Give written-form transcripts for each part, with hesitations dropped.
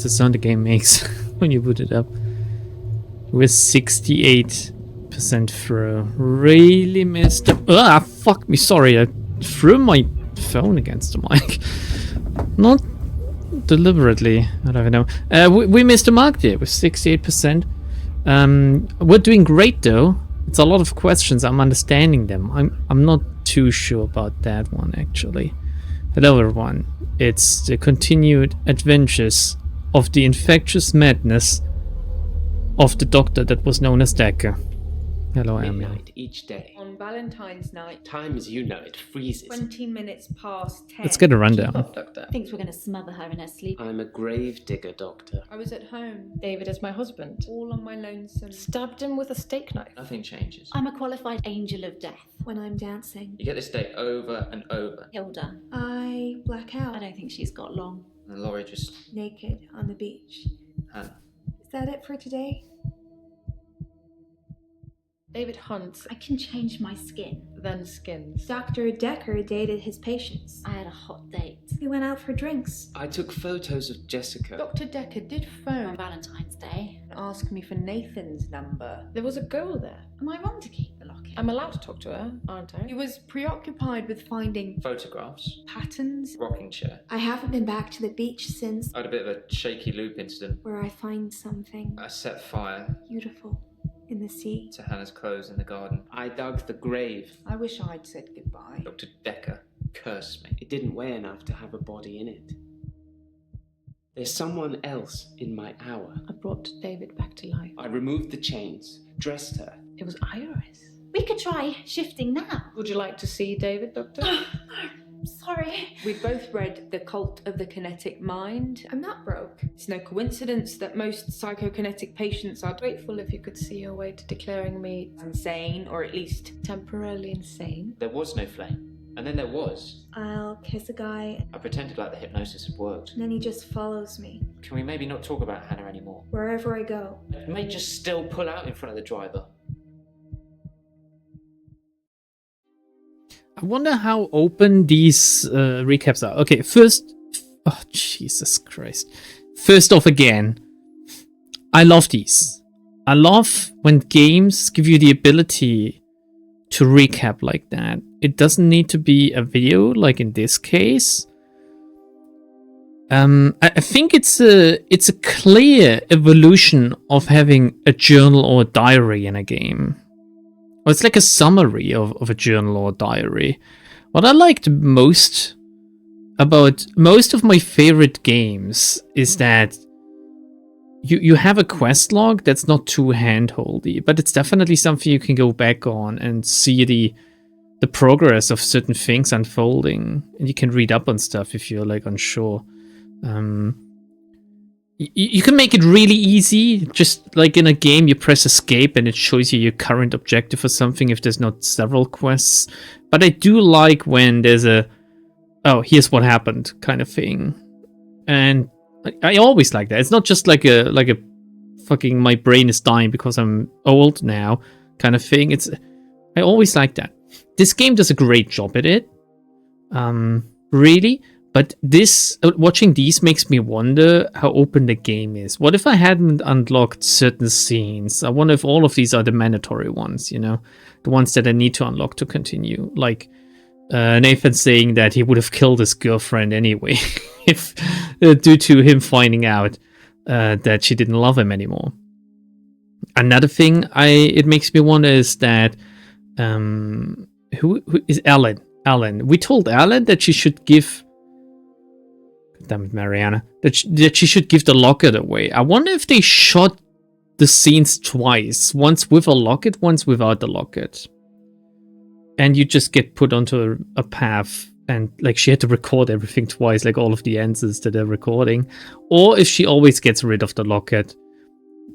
That's the sound the game makes when you boot it up. We're 68% through. Really missed up. Ah, fuck me. Sorry, I threw my phone against the mic. Not deliberately. I don't know. We missed the mark there with 68%. We're doing great though. It's a lot of questions. I'm understanding them. I'm not too sure about that one actually. That other one. It's the continued adventures of the infectious madness of the doctor that was known as Dekker. Hello, Emily. Midnight each day. On Valentine's night, Time as you know it freezes. 20 minutes past 10. Let's get a rundown. Doctor. Thinks we're going to smother her in her sleep. I'm a grave digger, Doctor. I was at home, David is my husband. all on my lonesome. Stabbed him with a steak knife. Nothing changes. I'm a qualified angel of death. When I'm dancing, You get this day over and over. Hilda, I black I out, don't think she's got long. And Laurie just... naked on the beach. Hannah. Is that it for today? David hunts, I can change my skin. then skins. Dr. Dekker dated his patients. I had a hot date We went out for drinks. I took photos of Jessica. Dr. Dekker did on phone Valentine's Day. and ask me for Nathan's number. There was a girl there. Am I wrong to keep the locket? I'm allowed to talk to her, aren't He I? was preoccupied with finding Photographs. patterns. Rocking chair. I haven't been back to the beach since I had a bit of a shaky loop incident. where I find something I set fire beautiful in the sea. to Hannah's clothes in the garden. I dug the grave. I wish I'd said goodbye. Dr. Dekker cursed me. It didn't weigh enough to have a body in it. There's someone else in my hour. I brought David back to life. I removed the chains, dressed her. It was Iris. We could try shifting now. Would you like to see David, Doctor? Sorry. We both read The Cult of the Kinetic Mind. I'm not broke. It's no coincidence that most psychokinetic patients are Grateful if you could see your way to declaring me insane, or at least temporarily insane. There was no flame. And then there was. I'll kiss a guy, I pretended like the hypnosis had worked. and then he just follows me Can we maybe not talk about Hannah anymore? wherever I go. I may just still pull out in front of the driver. I wonder how open these recaps are. Okay, first... Oh, Jesus Christ. First off again, I love these. I love when games give you the ability to recap like that. It doesn't need to be a video, like in this case. I think it's a clear evolution of having a journal or a diary in a game. Or it's like a summary of a journal or diary. What I liked most about most of my favorite games is that you have a quest log that's not too handholdy, but it's definitely something you can go back on and see the progress of certain things unfolding, and you can read up on stuff if you're like unsure. You can make it really easy, just like in a game you press escape and it shows you your current objective or something if there's not several quests. But I do like when there's a, oh, here's what happened kind of thing. And I always like that. It's not just like a fucking my brain is dying because I'm old now kind of thing. I always like that. This game does a great job at it. Really. But this, watching these makes me wonder how open the game is. What if I hadn't unlocked certain scenes? I wonder if all of these are the mandatory ones, you know? The ones that I need to unlock to continue. Like Nathan saying that he would have killed his girlfriend anyway if due to him finding out that she didn't love him anymore. Another thing it makes me wonder is that who is Ellen? Ellen. We told Ellen that she should give... Damn it, Mariana. That she should give the locket away. I wonder if they shot the scenes twice. Once with a locket, once without the locket. And you just get put onto a path. And like she had to record everything twice, like all of the answers to the recording. Or if she always gets rid of the locket.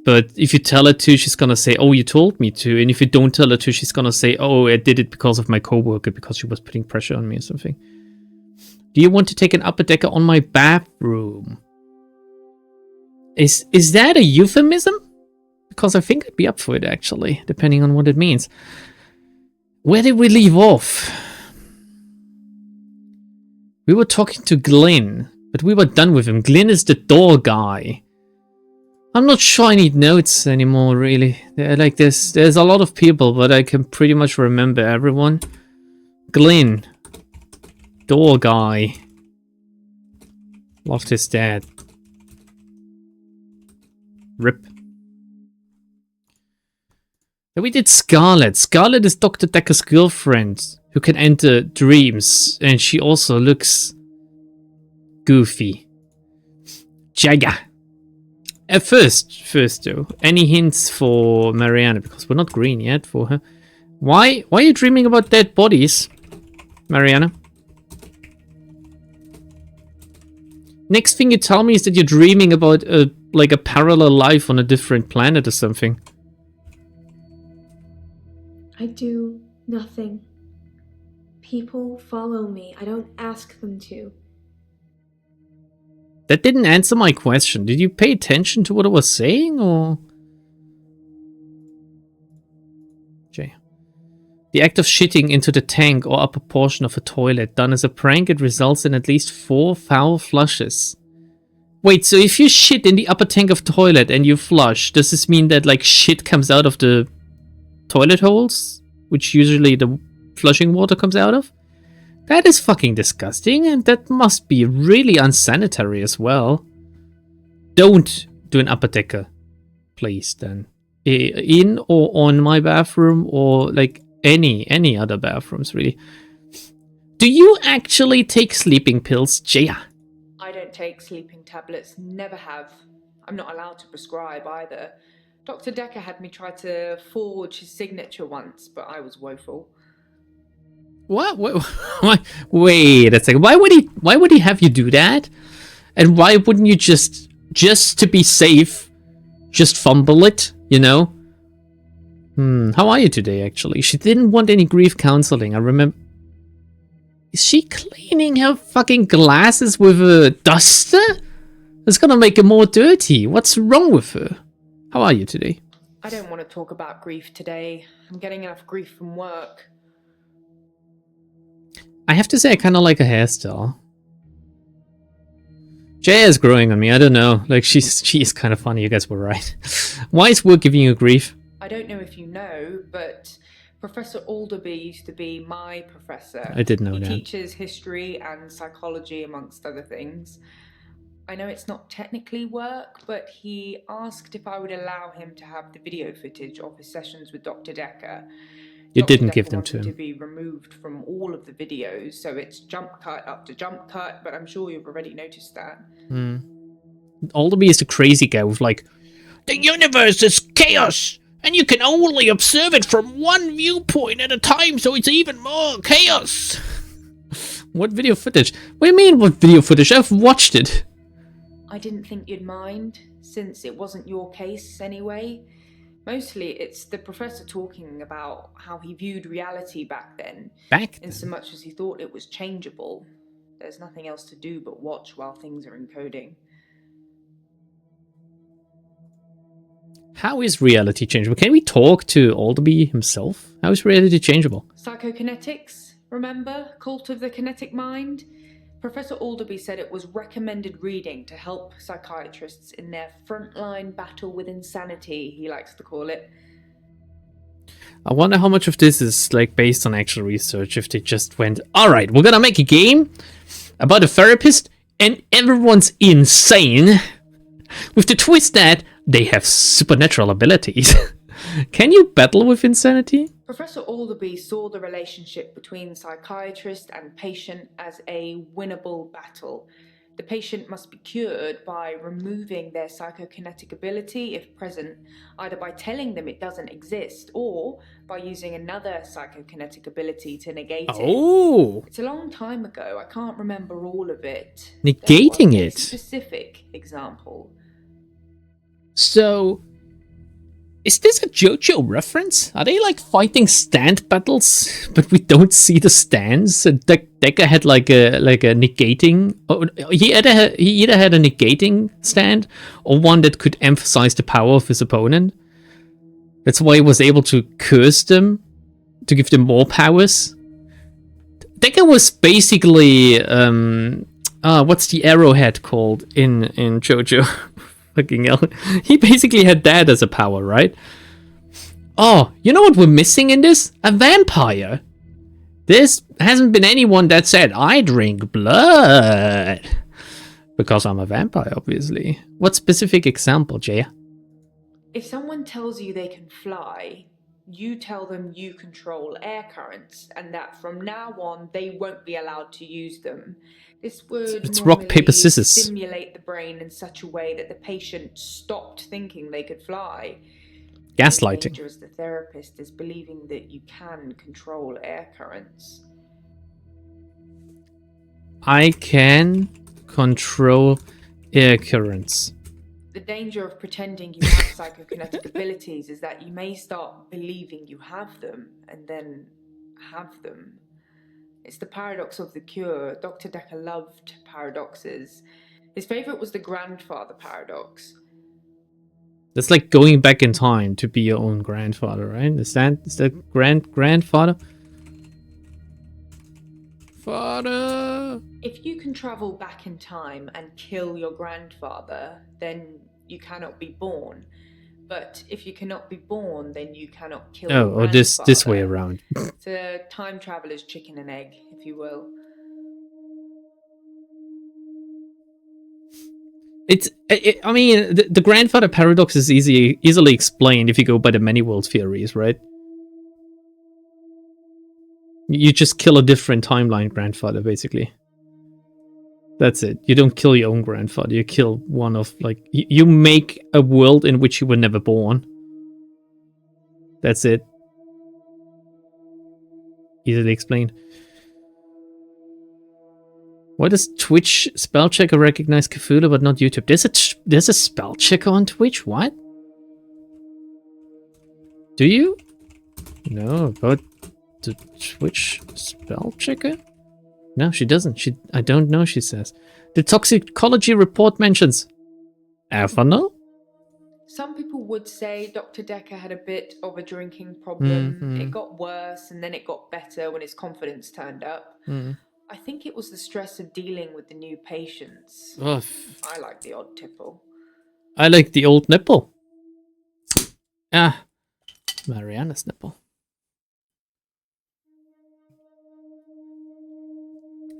But if you tell her to, she's gonna say, oh, you told me to. And if you don't tell her to, she's gonna say, oh, I did it because of my coworker, because she was putting pressure on me or something. Do you want to take an upper decker on my bathroom? Is that a euphemism? Because I think I'd be up for it, actually, depending on what it means. Where did we leave off? We were talking to Glenn But we were done with him. Glyn is the door guy. I'm not sure I need notes anymore, really. Like there's a lot of people, but I can pretty much remember everyone. Glyn. Door guy. Lost his dad. Rip. Then we did Scarlet. Scarlet is Dr. Dekker's girlfriend who can enter dreams, and she also looks goofy. Jagger. First though, any hints for Mariana? Because we're not green yet for her. Why are you dreaming about dead bodies, Mariana? Next thing you tell me is that you're dreaming about like a parallel life on a different planet or something. I do nothing. People follow me. I don't ask them to. That didn't answer my question. Did you pay attention to what I was saying, or? Jay. The act of shitting into the tank or upper portion of a toilet done as a prank, it results in at least 4 foul flushes. Wait, so if you shit in the upper tank of toilet and you flush, does this mean that like shit comes out of the toilet holes, which usually the flushing water comes out of? That is fucking disgusting, and that must be really unsanitary as well. Don't do an upper decker, please, then. In or on my bathroom, or like any other bathrooms, really. Do you actually take sleeping pills, Jaya? I don't take sleeping tablets, never have. I'm not allowed to prescribe either. Dr. Dekker had me try to forge his signature once, but I was woeful. What? Wait a second. Why would he have you do that? And why wouldn't you just to be safe, just fumble it, you know? How are you today, actually? She didn't want any grief counseling, I remember. Is she cleaning her fucking glasses with a duster? That's gonna make her more dirty. What's wrong with her? How are you today? I don't want to talk about grief today. I'm getting enough grief from work. I have to say, I kind of like her hairstyle. Jaya is growing on me. I don't know. Like, she is kind of funny. You guys were right. Why is work giving you grief? I don't know if you know, but Professor Alderby used to be my professor. I did know that. He teaches history and psychology, amongst other things. I know it's not technically work, but he asked if I would allow him to have the video footage of his sessions with Dr. Dekker. You Dr. didn't Dekker give them to wanted him. To be removed from all of the videos, so it's jump cut after jump cut, but I'm sure you've already noticed that. Alderby is the crazy guy with like, the universe is chaos, and you can only observe it from one viewpoint at a time, so it's even more chaos. What video footage? What do you mean, what video footage? I've watched it. I didn't think you'd mind, since it wasn't your case anyway. Mostly it's the professor talking about how he viewed reality back then. Back in so much as he thought it was changeable. There's nothing else to do but watch while things are encoding. How is reality changeable? Can we talk to Alderby himself? How is reality changeable? Psychokinetics, remember? Cult of the Kinetic Mind? Professor Alderby said it was recommended reading to help psychiatrists in their frontline battle with insanity, he likes to call it. I wonder how much of this is like based on actual research, if they just went, alright, we're gonna make a game about a therapist and everyone's insane, with the twist that they have supernatural abilities. Can you battle with insanity? Professor Alderby saw the relationship between psychiatrist and patient as a winnable battle. The patient must be cured by removing their psychokinetic ability, if present, either by telling them it doesn't exist or by using another psychokinetic ability to negate it. Oh! It's a long time ago, I can't remember all of it. Negating There was it? a specific example. So, is this a JoJo reference? Are they like fighting stand battles, but we don't see the stands? Dekker had like a negating. Oh, he either had a negating stand or one that could emphasize the power of his opponent. That's why he was able to curse them to give them more powers. Dekker was basically what's the arrowhead called in JoJo? Fucking hell. He basically had that as a power, right? Oh, you know what we're missing in this? A vampire. This hasn't been anyone that said, I drink blood. Because I'm a vampire, obviously. What specific example, Jaya? If someone tells you they can fly, you tell them you control air currents and that from now on they won't be allowed to use them. This would It's rock, paper, normally scissors. stimulate the brain in such a way that the patient stopped thinking they could fly. Gaslighting. The danger as the therapist is believing that you can control air currents. I can control air currents. The danger of pretending you have psychokinetic abilities is that you may start believing you have them and then have them. It's the paradox of the cure. Dr. Dekker loved paradoxes. His favorite was the grandfather paradox. That's like going back in time to be your own grandfather, right? Is that grandfather? Father! If you can travel back in time and kill your grandfather, then you cannot be born. But if you cannot be born, then you cannot kill your Oh, or this way grandfather. around. It's a time traveler's chicken and egg, if you will. I mean, the grandfather paradox is easily explained if you go by the many world theories, right? You just kill a different timeline grandfather, basically. That's it. You don't kill your own grandfather. You kill one of, like... You make a world in which you were never born. That's it. Easily explained. Why does Twitch spell checker recognize Cthulhu but not YouTube? There's a spell checker on Twitch? What? Do you know about the Twitch spell checker? No, she doesn't. I don't know, she says. The toxicology report mentions ethanol? Some people would say Dr. Dekker had a bit of a drinking problem. Mhm. It got worse and then it got better when his confidence turned up. Mm. I think it was the stress of dealing with the new patients. Ugh. I like the odd tipple. I like the old nipple. Ah, Mariana's nipple.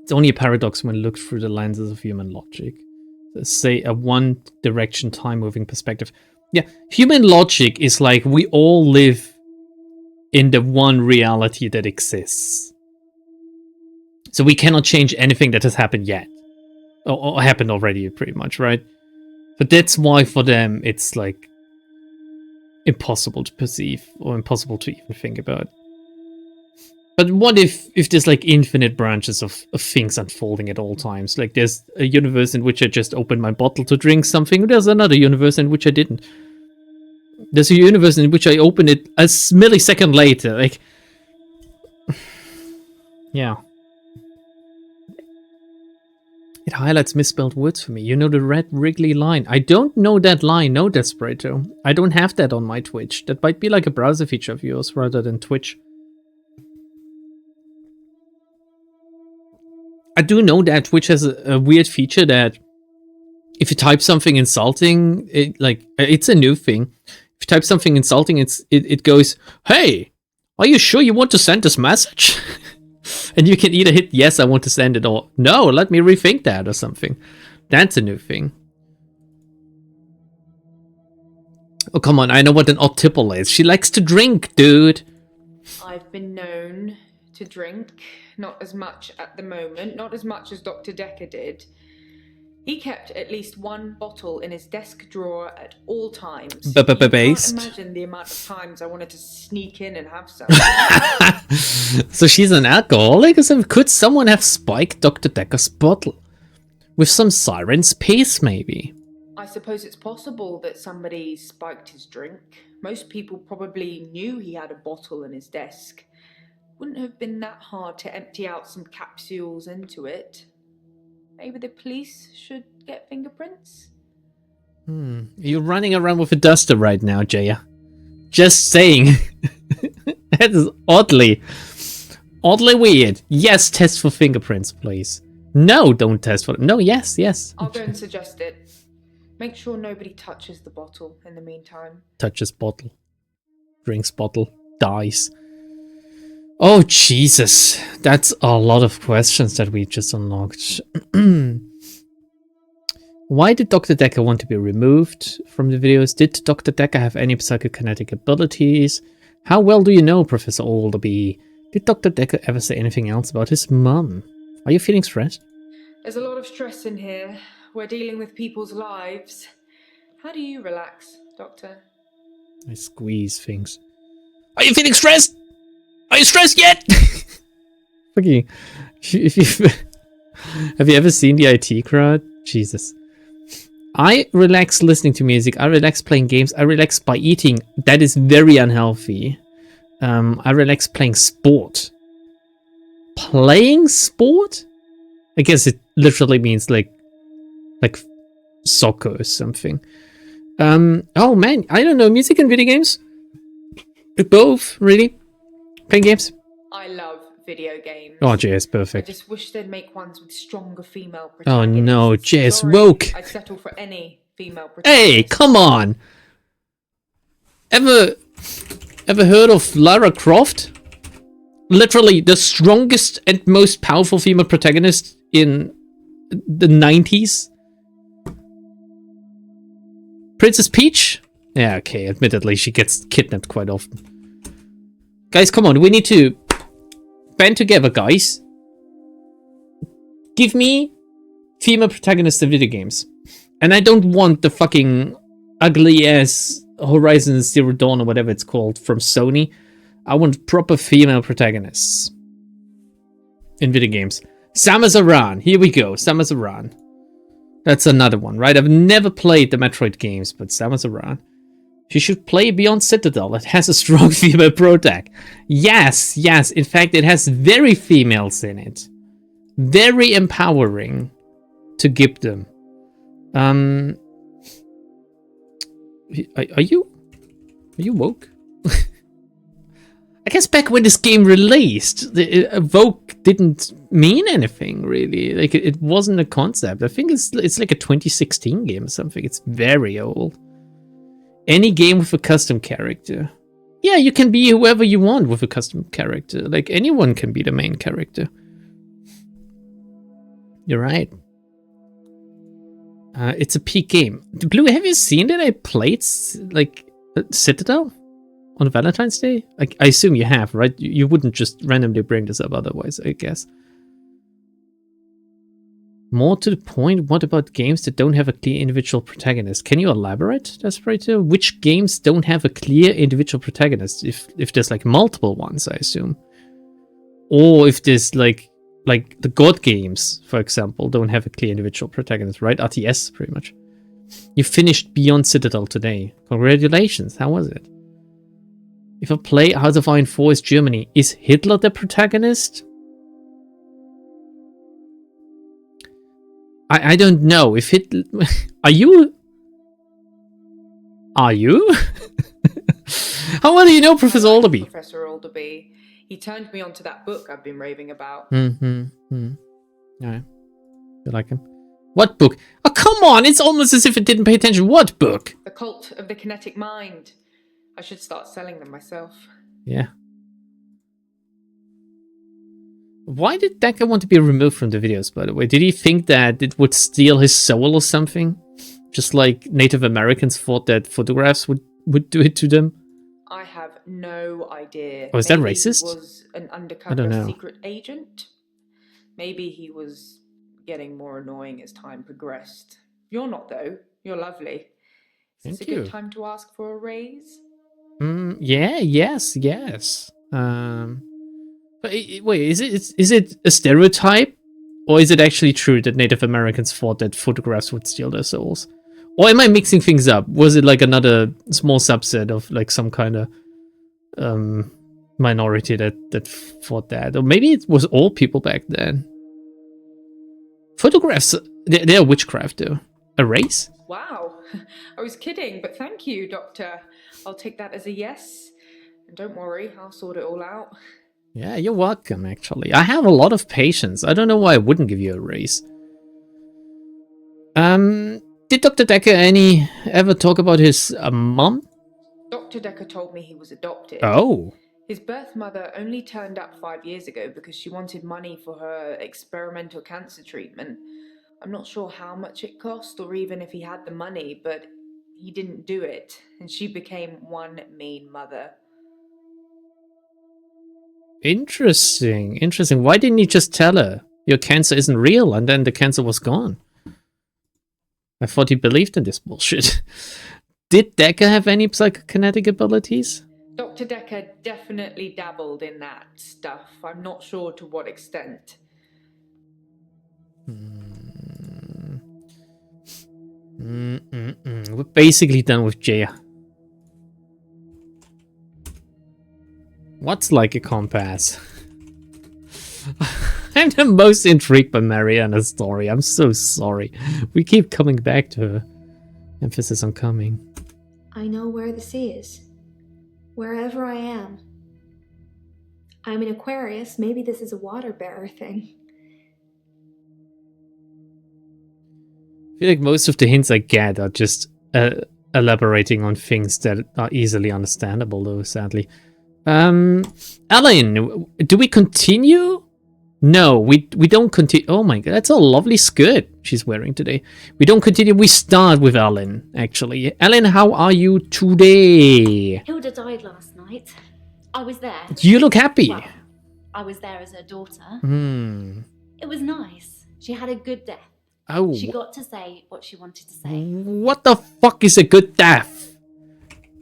It's only a paradox when looked through the lenses of human logic. Say a one-direction time-moving perspective. Yeah, human logic is like we all live in the one reality that exists. So we cannot change anything that has happened yet. Or happened already, pretty much, right? But that's why for them it's like impossible to perceive or impossible to even think about. But what if there's like infinite branches of things unfolding at all times? Like there's a universe in which I just opened my bottle to drink something. There's another universe in which I didn't. There's a universe in which I opened it a millisecond later. Like, yeah. It highlights misspelled words for me. You know the red wriggly line. I don't know that line, no, Desperado. I don't have that on my Twitch. That might be like a browser feature of yours rather than Twitch. I do know that Twitch has a weird feature that if you type something insulting, it's a new thing. If you type something insulting, it goes, "Hey, are you sure you want to send this message?" And you can either hit yes, I want to send it, or no, let me rethink that or something. That's a new thing. Oh, come on, I know what an odd tipple is. She likes to drink, dude. I've been known to drink, not as much at the moment, not as much as Dr. Dekker did. He kept at least one bottle in his desk drawer at all times. You can't imagine the amount of times I wanted to sneak in and have some. So she's an alcoholic? So could someone have spiked Dr. Dekker's bottle? With some siren's pace, maybe? I suppose it's possible that somebody spiked his drink. Most people probably knew he had a bottle in his desk. Wouldn't have been that hard to empty out some capsules into it. Maybe the police should get fingerprints? You're running around with a duster right now, Jaya. Just saying. That is oddly weird. Yes, test for fingerprints, please. No, don't test for it. No, yes, yes. I'll go and suggest it. Make sure nobody touches the bottle in the meantime. Touches bottle. Drinks bottle. Dies. Oh, Jesus. That's a lot of questions that we just unlocked. Why did Dr. Dekker want to be removed from the videos? Did Dr. Dekker have any psychokinetic abilities? How well do you know Professor Alderby? Did Dr. Dekker ever say anything else about his mum? Are you feeling stressed? There's a lot of stress in here. We're dealing with people's lives. How do you relax, Doctor? I squeeze things. Are you feeling stressed? Are you stressed yet? Okay. Have you ever seen the IT crowd? Jesus. I relax listening to music. I relax playing games. I relax by eating. That is very unhealthy. I relax playing sport. Playing sport? I guess it literally means like soccer or something. Oh man, I don't know. Music and video games? Both, really? Playing games? I love video games. Oh, Jess, I perfect. just wish they'd make ones with stronger female Oh protagonists. no, Jess, Sorry, woke. I'd settle for any female protagonist. Hey, come on. Ever heard of Lara Croft? Literally the strongest and most powerful female protagonist in the 90s. Princess Peach? Yeah, okay, admittedly, she gets kidnapped quite often. Guys, come on, we need to band together, guys. Give me female protagonists in video games. And I don't want the fucking ugly-ass Horizon Zero Dawn or whatever it's called from Sony. I want proper female protagonists in video games. Samus Aran. Here we go. Samus Aran. That's another one, right? I've never played the Metroid games, but Samus Aran. She should play Beyond Citadel. It has a strong female protag. Yes, yes. In fact, it has very females in it. Very empowering to give them. Are you woke? I guess back when this game released, woke didn't mean anything really. Like it wasn't a concept. I think it's like a 2016 game or something. It's very old. Any game with a custom character. Yeah, you can be whoever you want with a custom character. Like anyone can be the main character. You're right. It's a peak game. Blue, have you seen that I played like Citadel on Valentine's Day? I assume you have, right? You wouldn't just randomly bring this up otherwise, I guess. More to the point, what about games that don't have a clear individual protagonist? Can you elaborate, Desperator? Which games don't have a clear individual protagonist? If there's like multiple ones, I assume. Or if there's like the God games, for example, don't have a clear individual protagonist, right? RTS, pretty much. You finished Beyond Citadel today. Congratulations, how was it? If I play Hearts of Iron 4 as Germany, is Hitler the protagonist? I don't know. If Hitler... Are you? How well do you know Professor Alderby? Professor Alderby. He turned me onto that book I've been raving about. Yeah. You like him? What book? Oh, come on! It's almost as if it didn't pay attention. What book? The Cult of the Kinetic Mind. I should start selling them myself. Yeah. Why did Dekker want to be removed from the videos, by the way? Did he think that it would steal his soul or something? Just like Native Americans thought that photographs would do it to them? I have no idea. Oh, is that Maybe racist? He was an I don't undercover know. secret agent. Maybe he was getting more annoying as time progressed. You're not, though. You're lovely. Is this Thank a you. good time to ask for a raise? Yeah, yes. But wait, is it a stereotype? Or is it actually true that Native Americans thought that photographs would steal their souls? Or am I mixing things up? Was it like another small subset of like some kind of minority that thought that? Or maybe it was all people back then. Photographs, they're witchcraft though. A race? Wow. I was kidding, but thank you, Doctor. I'll take that as a yes. And don't worry, I'll sort it all out. Yeah, you're welcome, actually. I have a lot of patience. I don't know why I wouldn't give you a raise. Did Dr. Dekker ever talk about his mum? Dr. Dekker told me he was adopted. Oh. His birth mother only turned up 5 years ago because she wanted money for her experimental cancer treatment. I'm not sure how much it cost or even if he had the money, but he didn't do it, and she became one mean mother. Interesting. Interesting. Why didn't you just tell her your cancer isn't real and then the cancer was gone? I thought he believed in this bullshit. Did Dekker have any psychokinetic abilities? Dr. Dekker definitely dabbled in that stuff. I'm not sure to what extent. We're basically done with Jaya. What's like a compass? I'm the most intrigued by Mariana's story. I'm so sorry. We keep coming back to her. Emphasis on coming. I know where the sea is. Wherever I am. I'm an Aquarius. Maybe this is a water bearer thing. I feel like most of the hints I get are just elaborating on things that are easily understandable, though, sadly. Alan, do we continue? No, we don't continue. Oh my god, that's a lovely skirt she's wearing today. We don't continue. We start with Alan, actually. Alan, how are you today? Hilda died last night. I was there. You look happy. Well, I was there as her daughter. Hmm. It was nice. She had a good death. Oh. She got to say what she wanted to say. What the fuck is a good death?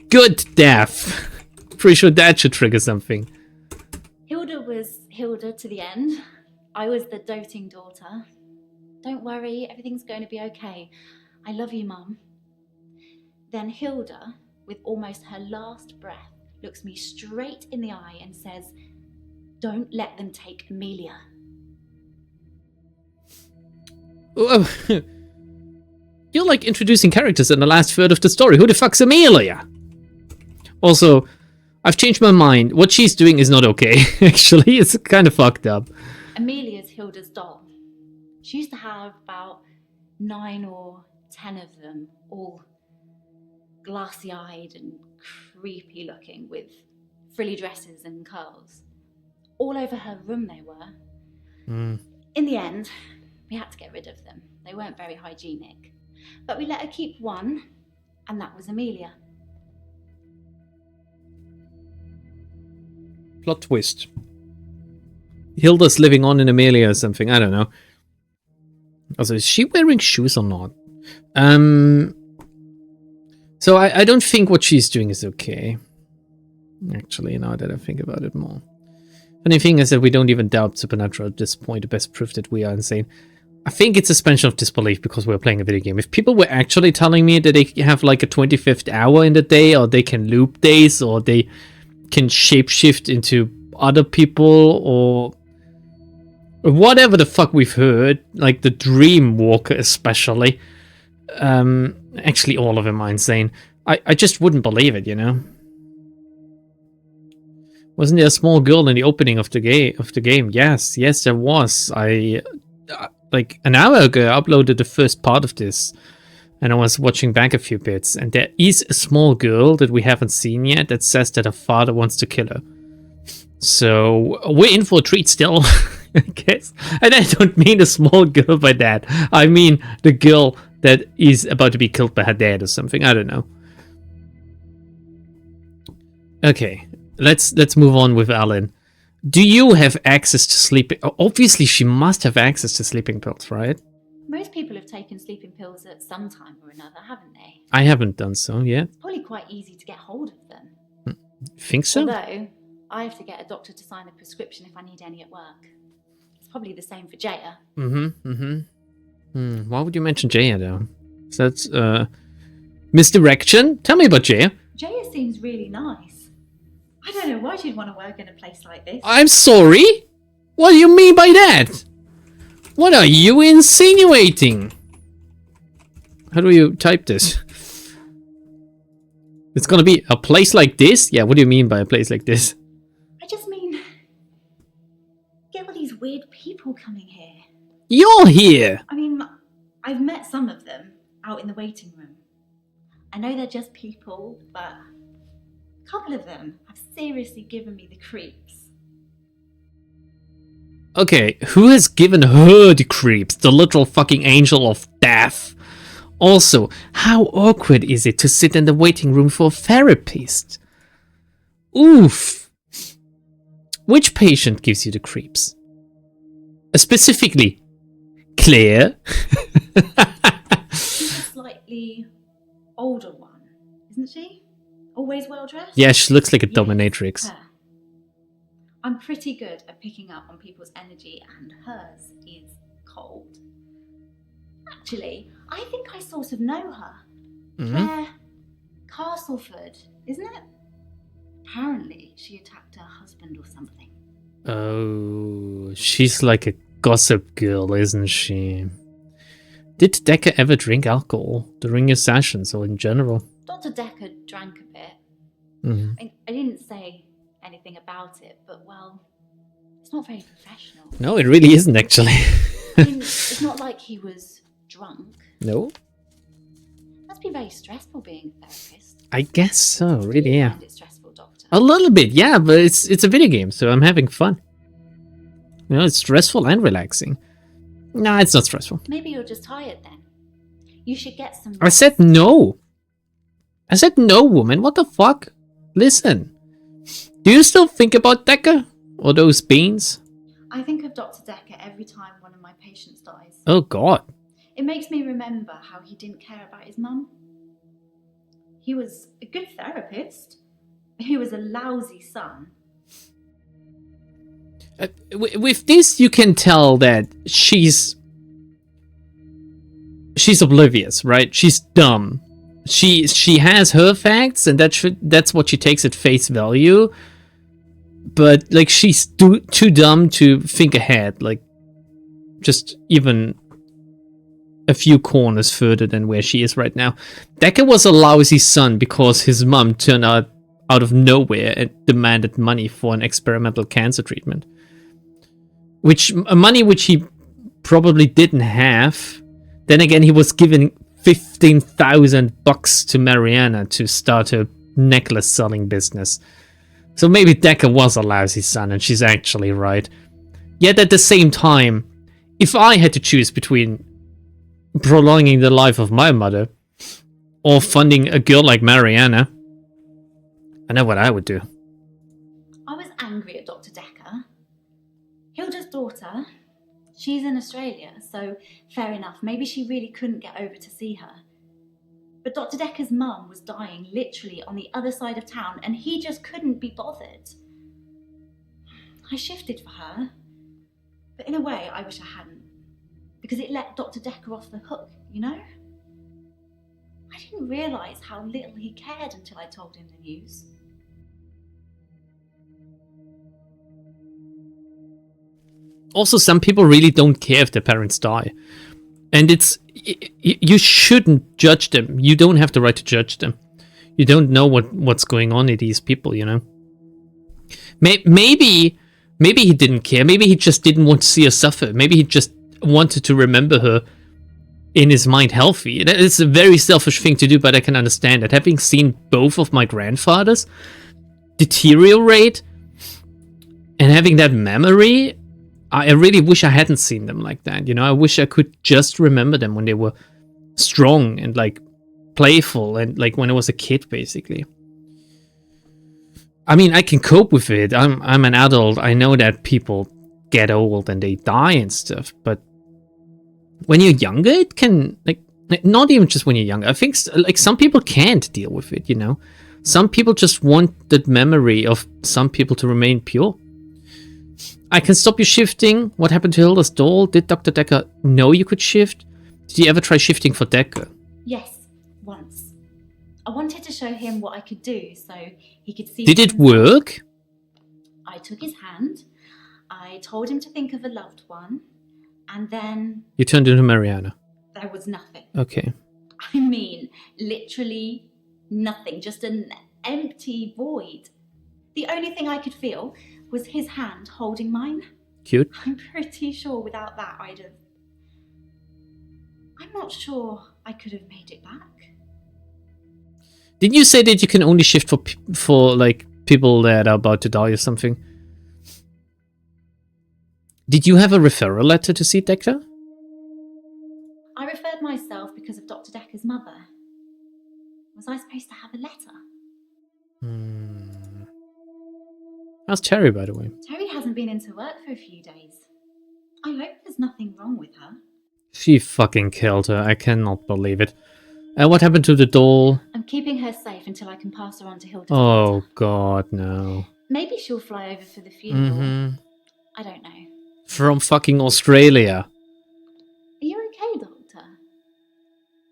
Good death. Pretty sure that should trigger something. Hilda was Hilda to the end. I was the doting daughter. Don't worry, everything's going to be okay. I love you, Mum. Then Hilda, with almost her last breath, looks me straight in the eye and says, "Don't let them take Amelia." Oh, you're like introducing characters in the last third of the story. Who the fuck's Amelia? Also, I've changed my mind. What she's doing is not okay, actually. It's kind of fucked up. Amelia's Hilda's doll. She used to have about 9 or 10 of them, all glassy-eyed and creepy looking with frilly dresses and curls. All over her room they were. In the end, we had to get rid of them. They weren't very hygienic. But we let her keep one, and that was Amelia. Plot twist. Hilda's living on in Amelia or something. I don't know. Also, is she wearing shoes or not? So I don't think what she's doing is okay. Actually, now that I think about it more. Funny thing is that we don't even doubt Supernatural at this point. The best proof that we are insane. I think it's suspension of disbelief because we're playing a video game. If people were actually telling me that they have like a 25th hour in the day, or they can loop days, or they can shapeshift into other people, or whatever the fuck we've heard, like the Dream Walker especially. Actually, all of them are insane. I just wouldn't believe it, you know? Wasn't there a small girl in the opening of the game? Yes, there was. Like an hour ago, I uploaded the first part of this, and I was watching back a few bits, and there is a small girl that we haven't seen yet that says that her father wants to kill her. So we're in for a treat still, I guess. And I don't mean a small girl by that. I mean the girl that is about to be killed by her dad or something. I don't know. Okay, let's move on with Alan. Do you have access to sleeping? Obviously, she must have access to sleeping pills, right? Most people have taken sleeping pills at some time or another, haven't they? I haven't done so yet. It's probably quite easy to get hold of them. Think so? Although, I have to get a doctor to sign a prescription if I need any at work. It's probably the same for Jaya. Why would you mention Jaya, though? So that's, misdirection? Tell me about Jaya. Jaya seems really nice. I don't know why she'd want to work in a place like this. I'm sorry? What do you mean by that? What are you insinuating? How do you type this? It's gonna be a place like this? Yeah, what do you mean by a place like this? I just mean, weird people coming here. You're here! I mean, I've met some of them out in the waiting room. I know they're just people, but a couple of them have seriously given me the creeps. Okay, who has given her the creeps? The literal fucking angel of death. Also, how awkward is it to sit in the waiting room for a therapist? Oof. Which patient gives you the creeps? Specifically, Claire? She's a slightly older one, isn't she? Always well dressed? Yeah, she looks like a Yes, dominatrix. her. I'm pretty good at picking up on people's energy, and hers is cold. Actually, I think I sort of know her. Claire Castleford, isn't it? Apparently, she attacked her husband or something. Oh, she's like a gossip girl, isn't she? Did Dekker ever drink alcohol during his sessions or in general? Dr. Dekker drank a bit. Mhm. I didn't say anything about it, but well, it's not very professional. No, it really isn't actually. I mean, it's not like he was drunk. No? Must be very stressful being a therapist. I guess so, really, Do you yeah. find it stressful, Doctor? A little bit, yeah, but it's a video game, so I'm having fun. You know, it's stressful and relaxing. No, it's not stressful. Maybe you're just tired then. You should get some I said no. I said no, woman. What the fuck? Listen. Do you still think about Dekker? Or those beans? I think of Dr. Dekker every time one of my patients dies. Oh god. It makes me remember how he didn't care about his mum. He was a good therapist. He was a lousy son. With this, you can tell that she's oblivious, right? She's dumb. She has her facts, and that's what she takes at face value. But like, she's too dumb to think ahead. Like, just even a few corners further than where she is right now. Dekker was a lousy son because his mum turned out of nowhere and demanded money for an experimental cancer treatment. Money which he probably didn't have. Then again, he was given $15,000 to Mariana to start her necklace selling business. So maybe Dekker was a lousy son, and she's actually right. Yet at the same time, if I had to choose between prolonging the life of my mother or funding a girl like Mariana, I know what I would do. I was angry at Dr. Dekker. Hilda's daughter, she's in Australia, so fair enough. Maybe she really couldn't get over to see her. But Dr. Dekker's mum was dying literally on the other side of town, and he just couldn't be bothered. I shifted for her, but in a way I wish I hadn't, because it let Dr. Dekker off the hook, you know? I didn't realise how little he cared until I told him the news. Also, some people really don't care if their parents die. And you shouldn't judge them. You don't have the right to judge them. You don't know what's going on in these people, you know? Maybe he didn't care. Maybe he just didn't want to see her suffer. Maybe he just wanted to remember her in his mind healthy. It's a very selfish thing to do, but I can understand it. Having seen both of my grandfathers deteriorate and having that memory, I really wish I hadn't seen them like that. You know, I wish I could just remember them when they were strong and like playful and like when I was a kid, basically. I mean, I can cope with it. I'm an adult. I know that people get old and they die and stuff, but when you're younger, it can like not even just when you're younger. I think like some people can't deal with it, you know. Some people just want that memory of some people to remain pure. I can stop you shifting. What happened to Hilda's doll? Did Dr. Dekker know you could shift? Did you ever try shifting for Dekker? Yes, once. I wanted to show him what I could do so he could see. Did it work? I took his hand. I told him to think of a loved one. And then You turned into Mariana. there was nothing. Okay. I mean, literally nothing. Just an empty void. The only thing I could feel was his hand holding mine. Cute. I'm pretty sure without that I'd have... I'm not sure I could have made it back. Did you say that you can only shift for like people that are about to die or something? Did you have a referral letter to see Dekker? I referred myself because of Dr. Dekker's mother. Was I supposed to have a letter? How's Terry, by the way? Terry hasn't been into work for a few days. I hope there's nothing wrong with her. She fucking killed her. I cannot believe it. What happened to the doll? I'm keeping her safe until I can pass her on to Hilda's Oh daughter. god, no. Maybe she'll fly over for the funeral. I don't know. From fucking Australia. Are you okay, Doctor?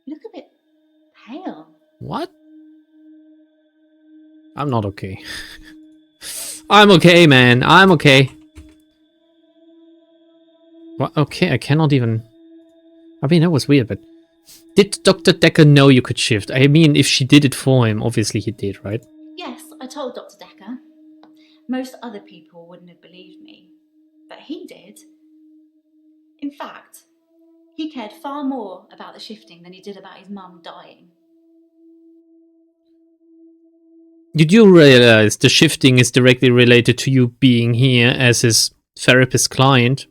You look a bit pale. What? I'm not okay. I'm okay, man. I'm okay. What? Okay, I cannot even... I mean, that was weird, but... Did Dr. Dekker know you could shift? I mean, if she did it for him, obviously he did, right? Yes, I told Dr. Dekker. Most other people wouldn't have believed me, but he did. In fact, he cared far more about the shifting than he did about his mum dying. Did you realize the shifting is directly related to you being here as his therapist client?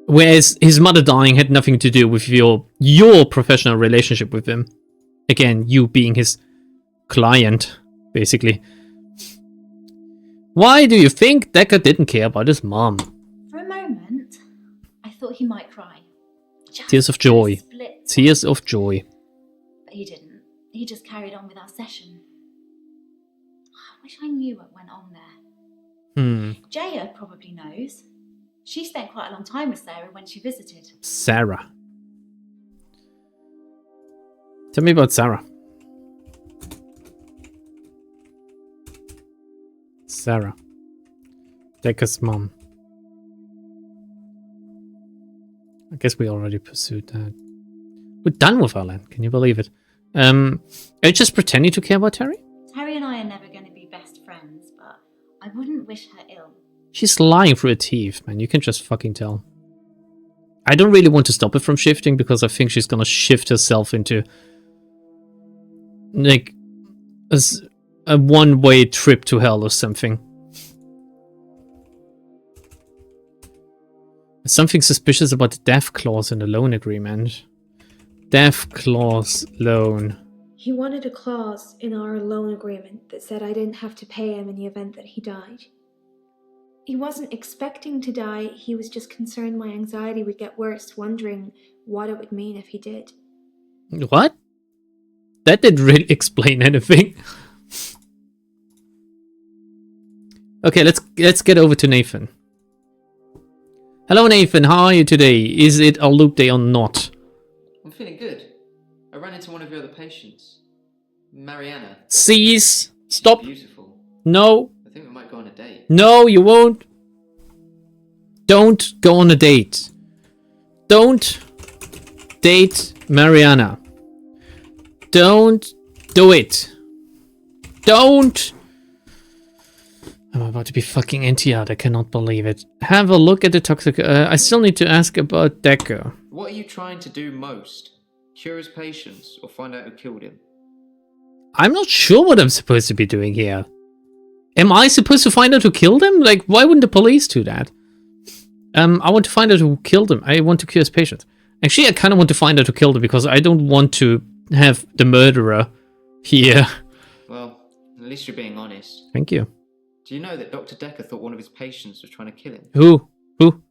Whereas his mother dying had nothing to do with your professional relationship with him. Again, you being his client, basically. Why do you think Dekker didn't care about his mom? For a moment, I thought he might cry. Just Tears of joy. split. Tears of joy. But he didn't. He just carried on with our session. I wish I knew what went on there. Jaya probably knows. She spent quite a long time with Sarah when she visited. Sarah. Tell me about Sarah. Sarah. Dekker's mom. I guess we already pursued that. We're done with our land. Can you believe it? Are you just pretending to care about Terry? Terry and I are never going to be best friends, but I wouldn't wish her ill. She's lying through her teeth, man. You can just fucking tell. I don't really want to stop her from shifting because I think she's gonna shift herself into like a one-way trip to hell or something. There's something suspicious about the death clause in the loan agreement. Death clause loan. He wanted a clause in our loan agreement that said I didn't have to pay him in the event that he died. He wasn't expecting to die, he was just concerned my anxiety would get worse, wondering what it would mean if he did. What? That didn't really explain anything. Okay, let's get over to Nathan. Hello Nathan, how are you today? Is it a loop day or not? I'm feeling good. I ran into one of your other patients. Mariana. Cease! Stop! Beautiful. No! I think we might go on a date. No, you won't! Don't go on a date. Don't date Mariana. Don't do it. Don't! I'm about to be fucking anti-out, I cannot believe it. Have a look at the toxic... I still need to ask about Dekker. What are you trying to do most? Cure his patients or find out who killed him? I'm not sure what I'm supposed to be doing here. Am I supposed to find out who killed him? Like, why wouldn't the police do that? I want to find out who killed him. I want to cure his patients. Actually, I kind of want to find out who killed him because I don't want to have the murderer here. Well, at least you're being honest. Thank you. Do you know that Dr. Dekker thought one of his patients was trying to kill him? Who? Who?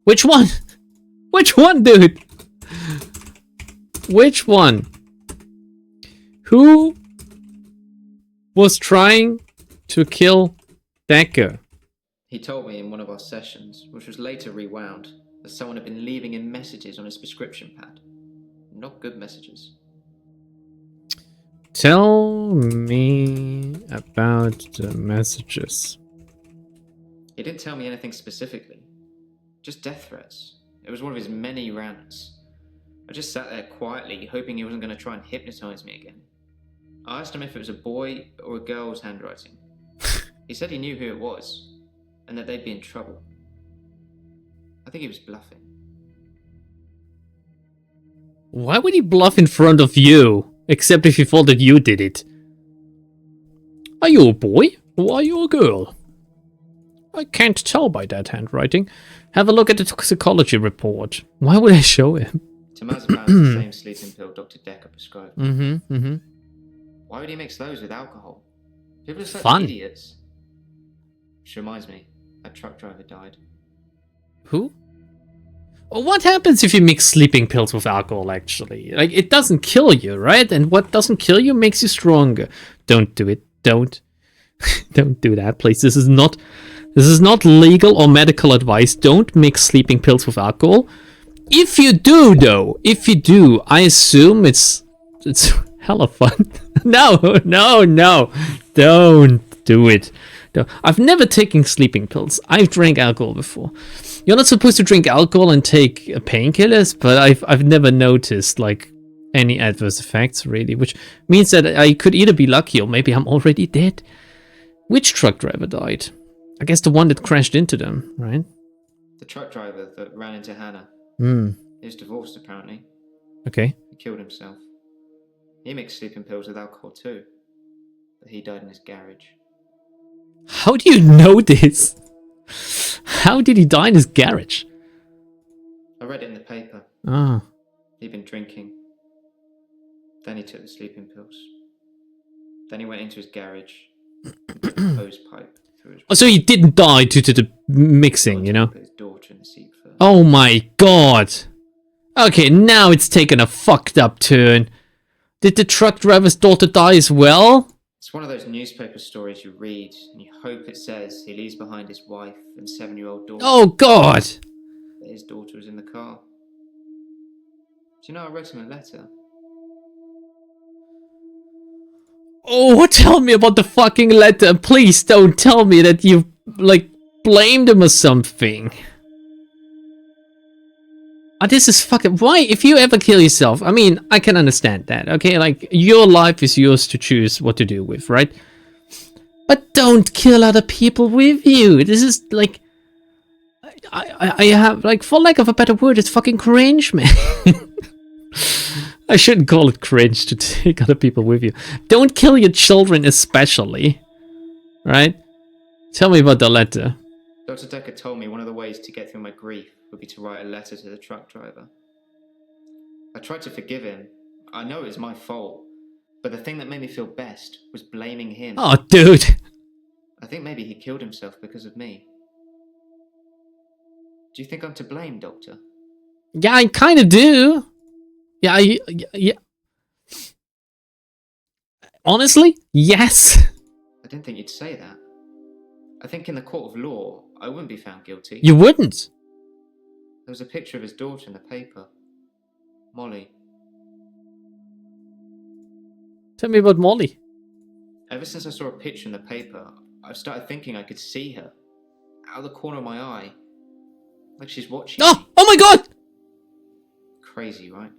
Which one? Which one, dude? Which one? Who was trying to kill Dekker? He told me in one of our sessions, which was later rewound, that someone had been leaving him messages on his prescription pad. Not good messages. Tell me about the messages. He didn't tell me anything specifically. Just death threats. It was one of his many rants. I just sat there quietly, hoping he wasn't going to try and hypnotize me again. I asked him if it was a boy or a girl's handwriting. He said he knew who it was. and that they'd be in trouble. I think he was bluffing. Why would he bluff in front of you? Except if he thought that you did it. Are you a boy or are you a girl? I can't tell by that handwriting. Have a look at the toxicology report. Why would I show him? Tamazepam is the same sleeping pill Dr. Dekker prescribed. Why would he mix those with alcohol? People are such Fun. idiots. Which reminds me, that truck driver died. Who? Well, what happens if you mix sleeping pills with alcohol, actually? Like, it doesn't kill you, right? And what doesn't kill you makes you stronger. Don't do it. Don't. Don't do that, please. This is not legal or medical advice. Don't mix sleeping pills with alcohol. If you do, though, I assume it's hella fun. No. Don't do it. No. I've never taken sleeping pills. I've drank alcohol before. You're not supposed to drink alcohol and take painkillers, but I've never noticed like any adverse effects really, which means that I could either be lucky or maybe I'm already dead. Which truck driver died? I guess the one that crashed into them, right? The truck driver that ran into Hannah. He was divorced apparently. Okay. He killed himself. He mixed sleeping pills with alcohol too, but he died in his garage. How do you know this? How did he die in his garage? I read it in the paper. Ah. He'd been drinking. Then he took the sleeping pills. Then he went into his garage and put a hose pipe through his... Oh, so he didn't die due to the mixing, you know? Put his daughter in the seat first. Oh my god. Okay, now it's taken a fucked up turn. Did the truck driver's daughter die as well? It's one of those newspaper stories you read and you hope it says he leaves behind his wife and 7-year-old daughter. Oh god. That his daughter was in the car. Do you know I wrote him a letter? Oh, tell me about the fucking letter. Please don't tell me that you, like, blamed him or something. This is fucking... Why? If you ever kill yourself, I mean, I can understand that, okay? Like, your life is yours to choose what to do with, right? But don't kill other people with you. This is, like... I have, like, for lack of a better word, it's fucking cringe, man. I shouldn't call it cringe to take other people with you. Don't kill your children especially. Right? Tell me about the letter. Dr. Dekker told me one of the ways to get through my grief would be to write a letter to the truck driver. I tried to forgive him. I know it was my fault. But the thing that made me feel best was blaming him. Oh, dude. I think maybe he killed himself because of me. Do you think I'm to blame, Doctor? Yeah, I kind of do. Yeah, yeah. Honestly, yes. I didn't think you'd say that. I think in the court of law, I wouldn't be found guilty. You wouldn't. There was a picture of his daughter in the paper. Molly. Tell me about Molly. Ever since I saw a picture in the paper, I've started thinking I could see her. Out of the corner of my eye. Like she's watching me. Oh my god! Crazy, right?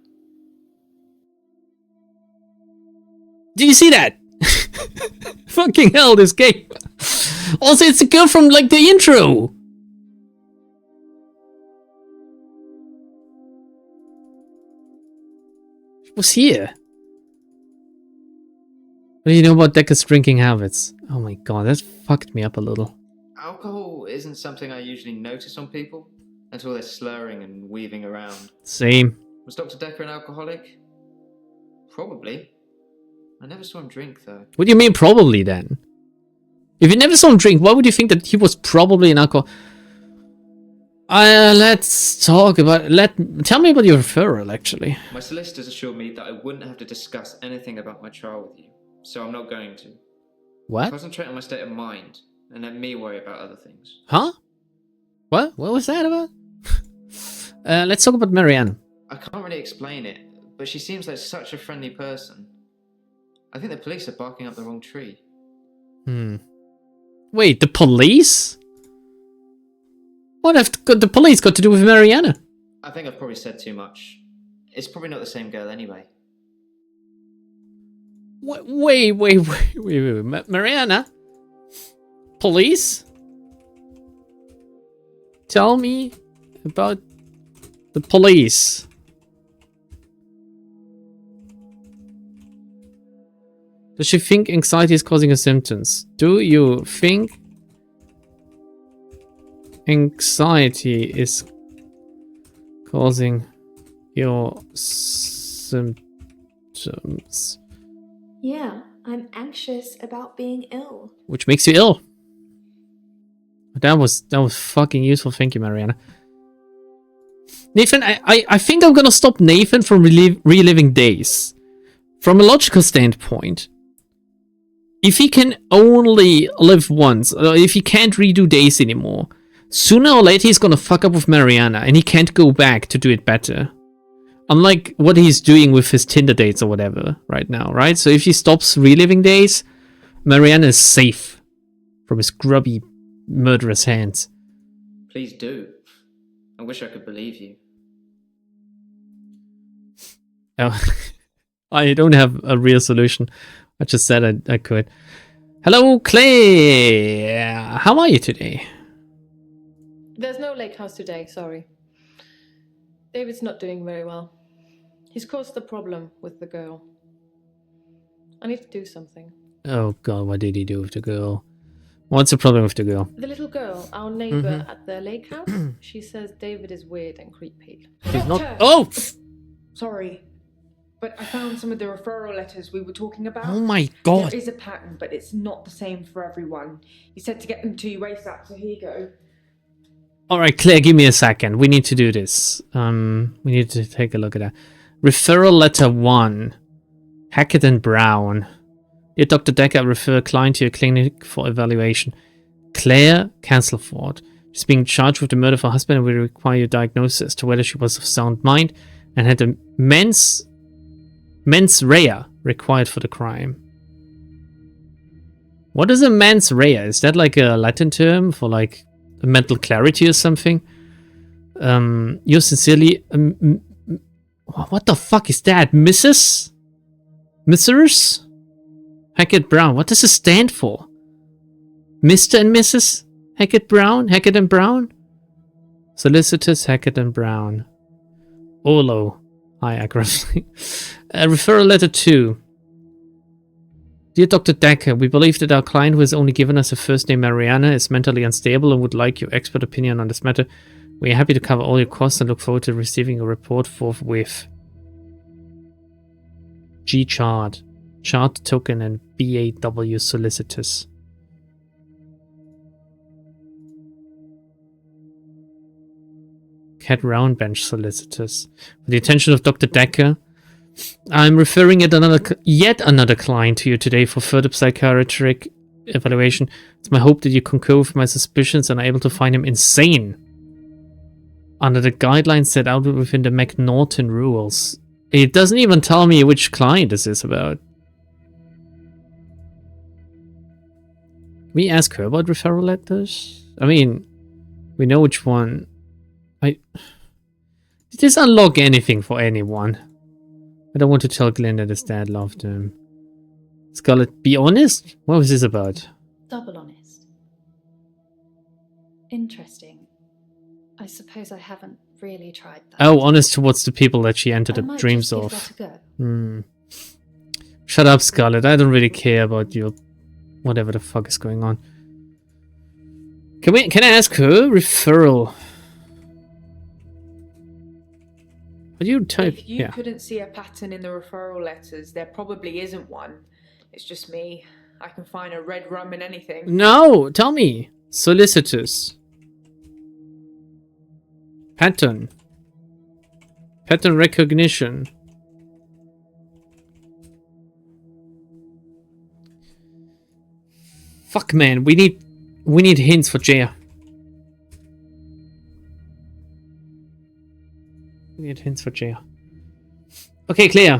Did you see that? Fucking hell, this game. Also, it's the girl from, like, the intro. She was here. What do you know about Dekker's drinking habits? Oh my god, that fucked me up a little. Alcohol isn't something I usually notice on people until they're slurring and weaving around. Same. Was Dr. Dekker an alcoholic? Probably. I never saw him drink, though. What do you mean probably, then? If you never saw him drink, why would you think that he was probably an alcohol? Let's talk about... Tell me about your referral, actually. My solicitors assured me that I wouldn't have to discuss anything about my trial with you, so I'm not going to. What? Concentrate on my state of mind, and let me worry about other things. Huh? What? What was that about? Let's talk about Marianne. I can't really explain it, but she seems like such a friendly person. I think the police are barking up the wrong tree. Wait, the police? What have the police got to do with Mariana? I think I've probably said too much. It's probably not the same girl anyway. Wait. Mariana? Police? tell me about the police? Does she think anxiety is causing her symptoms? Do you think anxiety is causing your symptoms? Yeah, I'm anxious about being ill. Which makes you ill. That was fucking useful. Thank you, Mariana. Nathan, I think I'm gonna stop Nathan from reliving days. From a logical standpoint, if he can only live once, if he can't redo days anymore, sooner or later he's gonna fuck up with Mariana and he can't go back to do it better. Unlike what he's doing with his Tinder dates or whatever right now, right? So if he stops reliving days, Mariana is safe from his grubby, murderous hands. Please do. I wish I could believe you. Oh, I don't have a real solution. I just said I could. Hello, Clay. How are you today? There's no lake house today, sorry. David's not doing very well. He's caused a problem with the girl. I need to do something. Oh god, what did he do with the girl? What's the problem with the girl? The little girl, our neighbor at the lake house, she says David is weird and creepy. He's not. Doctor! Oh! Sorry, but I found some of the referral letters we were talking about. Oh my god. There is a pattern, but it's not the same for everyone. You said to get them to you ASAP, so here you go. Alright, Claire, give me a second. We need to do this. We need to take a look at that. Referral letter 1. Hackett and Brown. Dear Dr. Dekker, I refer a client to your clinic for evaluation. Claire Cancelford. She's being charged with the murder of her husband and we require your diagnosis as to whether she was of sound mind and had a mens rea required for the crime. What is a mens rea? Is that like a Latin term for like mental clarity or something? Yours sincerely, what the fuck is that? Mrs. Hackett Brown. What does it stand for? Mr. and Mrs. Hackett Brown? Hackett and Brown? Solicitors Hackett and Brown. Olo. Hi, aggressively. Referral letter 2. Dear Dr. Dekker, we believe that our client, who has only given us a first name Mariana, is mentally unstable and would like your expert opinion on this matter. We are happy to cover all your costs and look forward to receiving a report forthwith. G-Chart. Chart Token and BAW Solicitors. Cat Round Bench Solicitors. For the attention of Dr. Dekker, I'm referring yet another client to you today for further psychiatric evaluation. It's my hope that you concur with my suspicions and are able to find him insane under the guidelines set out within the McNaughton rules. It doesn't even tell me which client this is about. We ask her about referral letters? I mean, we know which one. Did this unlock anything for anyone? I don't want to tell Glenn that his dad loved him. Scarlett, be honest? What was this about? Double honest. Interesting. I suppose I haven't really tried that. Oh, honest towards the people that she entered the dreams just of. give that a go. Shut up, Scarlett. I don't really care about your whatever the fuck is going on. Can I ask her? Referral. What do you type? If you couldn't see a pattern in the referral letters, there probably isn't one. It's just me. I can find a red rum in anything. No, tell me. Solicitors. Pattern. Pattern recognition. Fuck, man. We need hints for Jaya. We need hints for Jaya. Okay, Claire.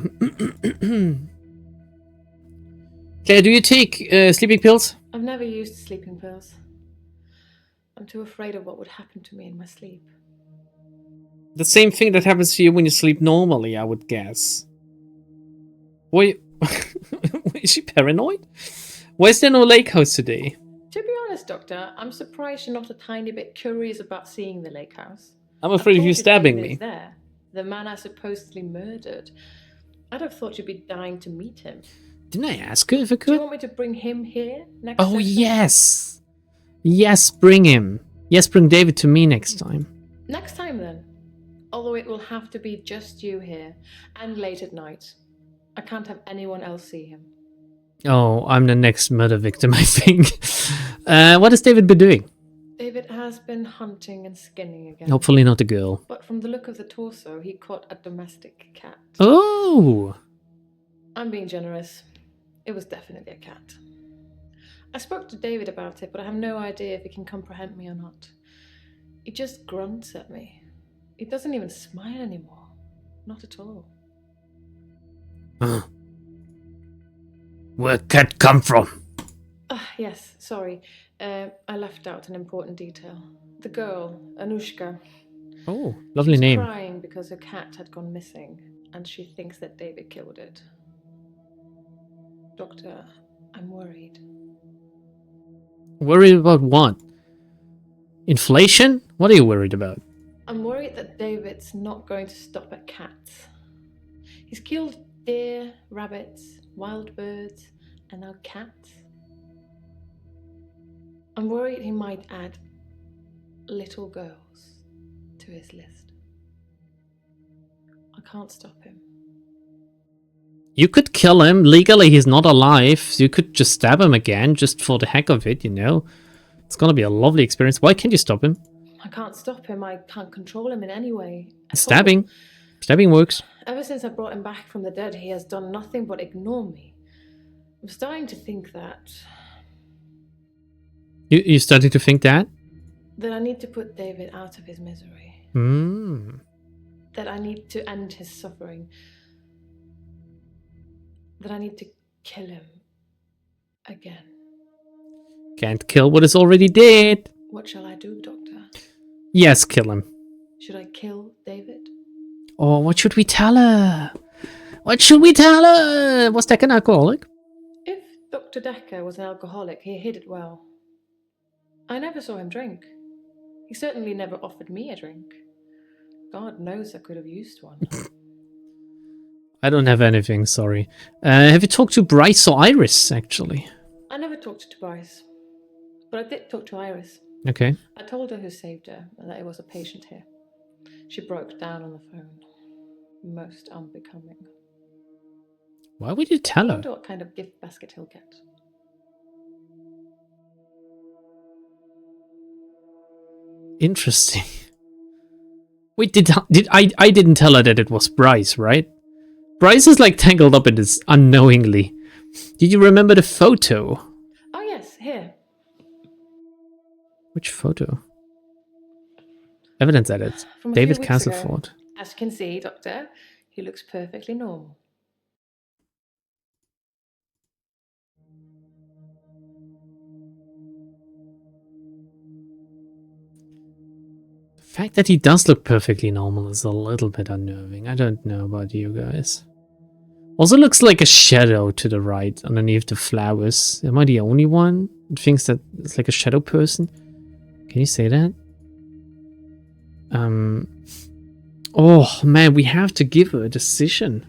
Claire, do you take sleeping pills? I've never used sleeping pills. I'm too afraid of what would happen to me in my sleep. The same thing that happens to you when you sleep normally, I would guess. Why is she paranoid? Why is there no lake house today? To be honest, Doctor. I'm surprised you're not a tiny bit curious about seeing the lake house. I'm afraid of you stabbing me. There, the man I supposedly murdered. I'd have thought you'd be dying to meet him. Didn't I ask her if I Do you could? want me to bring him here next Oh, session? yes! Yes, bring him. Yes, bring David to me next time. Next time then. Although it will have to be just you here, and late at night. I can't have anyone else see him. Oh, I'm the next murder victim, I think. What has David been doing? David has been hunting and skinning again. Hopefully not a girl. But from the look of the torso, he caught a domestic cat. Oh! I'm being generous. It was definitely a cat. I spoke to David about it, but I have no idea if he can comprehend me or not. He just grunts at me. He doesn't even smile anymore. Not at all. Where cat come from? Yes, sorry. I left out an important detail. The girl, Anushka. Oh, lovely She's name. crying because her cat had gone missing, and she thinks that David killed it. Doctor, I'm worried. Worried about what? Inflation? What are you worried about? I'm worried that David's not going to stop at cats. He's killed deer, rabbits, wild birds, and now cats. I'm worried he might add little girls to his list. I can't stop him. You could kill him. Legally, he's not alive. So you could just stab him again, just for the heck of it, you know? It's gonna be a lovely experience. Why can't you stop him? I can't stop him. I can't control him in any way. at all. Stabbing. Stabbing works. Ever since I brought him back from the dead, he has done nothing but ignore me. I'm starting to think that You starting to think that? I need to put David out of his misery. Hmm. That I need to end his suffering. That I need to kill him again. Can't kill what is already dead. What shall I do, Doctor? Yes, kill him. Should I kill David? Oh, what should we tell her? What should we tell her? Was Dekker an alcoholic? If Dr. Dekker was an alcoholic, he hid it well. I never saw him drink. He certainly never offered me a drink. God knows I could have used one. I don't have anything, sorry. Have you talked to Bryce or Iris, actually? I never talked to Bryce, but I did talk to Iris. Okay. I told her who saved her and that it was a patient here. She broke down on the phone. Most unbecoming. Why would you tell I her? wonder what kind of gift basket he'll get. Interesting. Wait, I didn't tell her that it was Bryce, right? Bryce is like tangled up in this unknowingly. Did you remember the photo? Oh yes, here. Which photo? Evidence edit. From a few David weeks Castleford. ago. As you can see, Doctor, he looks perfectly normal. The fact that he does look perfectly normal is a little bit unnerving. I don't know about you guys. Also looks like a shadow to the right underneath the flowers. Am I the only one who thinks that it's like a shadow person? Can you say that? Oh man, we have to give her a decision.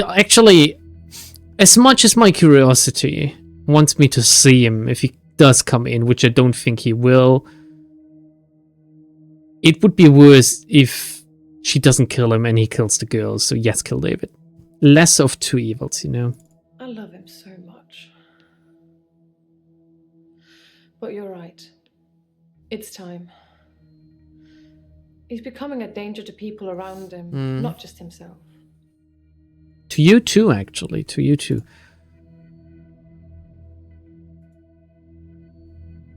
Actually, as much as my curiosity wants me to see him if he does come in, which I don't think he will, it would be worse if she doesn't kill him and he kills the girls. So yes, kill David. Less of two evils, you know. I love him so much. But you're right. It's time. He's becoming a danger to people around him, not just himself. To you too, actually. To you too.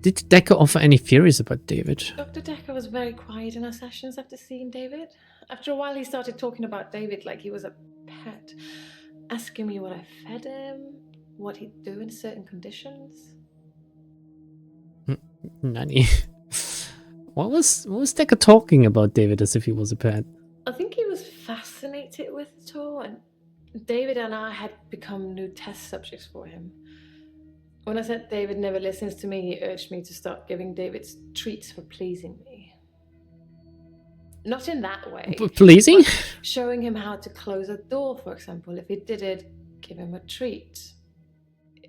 Did Dekker offer any theories about David? Dr. Dekker was very quiet in our sessions after seeing David. After a while, he started talking about David like he was a pet, asking me what I fed him, what he'd do in certain conditions. Nanny. What was Dekker talking about David as if he was a pet? I think he was fascinated with it all, and David and I had become new test subjects for him. When I said David never listens to me, he urged me to start giving David treats for pleasing me. Not in that way. Pleasing? but showing him how to close a door, for example. If he did it, give him a treat.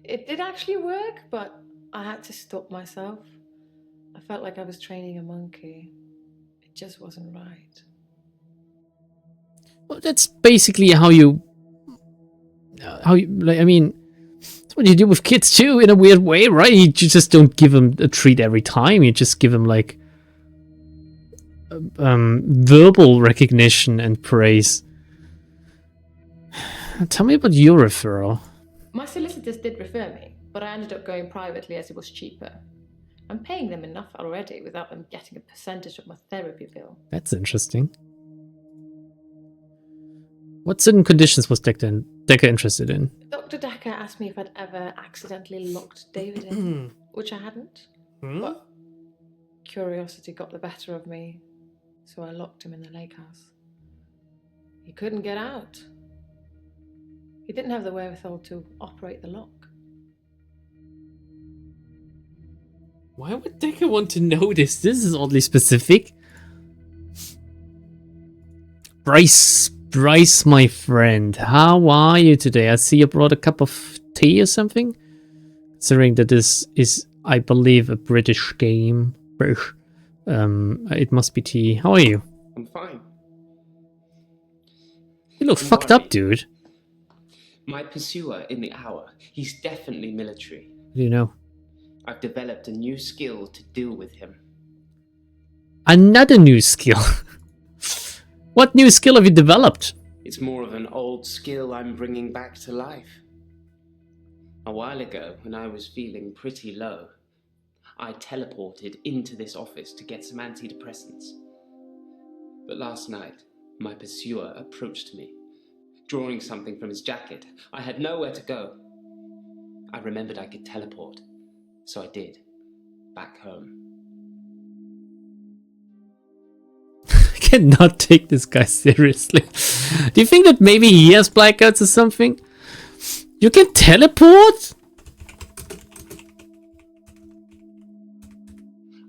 It did actually work, but I had to stop myself. I felt like I was training a monkey. It just wasn't right. Well, that's basically how you like, I mean, that's what you do with kids too, in a weird way, right? You just don't give them a treat every time. You just give them like verbal recognition and praise. Tell me about your referral. My solicitors did refer me, but I ended up going privately as it was cheaper. I'm paying them enough already without them getting a percentage of my therapy bill. That's interesting. What certain conditions was Dekker interested in? Dr. Dekker asked me if I'd ever accidentally locked David in, which I hadn't. But curiosity got the better of me, so I locked him in the lake house. He couldn't get out. He didn't have the wherewithal to operate the lock. Why would Dekker want to know this? This is oddly specific. Bryce, my friend, how are you today? I see you brought a cup of tea or something. Considering that this is, I believe, a British game. It must be tea. How are you? I'm fine. You look fucked up, dude. My pursuer in the hour, he's definitely military. What do you know? I've developed a new skill to deal with him. Another new skill. What new skill have you developed? It's more of an old skill I'm bringing back to life. A while ago, when I was feeling pretty low, I teleported into this office to get some antidepressants. But last night, my pursuer approached me, drawing something from his jacket. I had nowhere to go. I remembered I could teleport, so I did, back home. I cannot take this guy seriously. Do you think that maybe he has blackouts or something? You can teleport?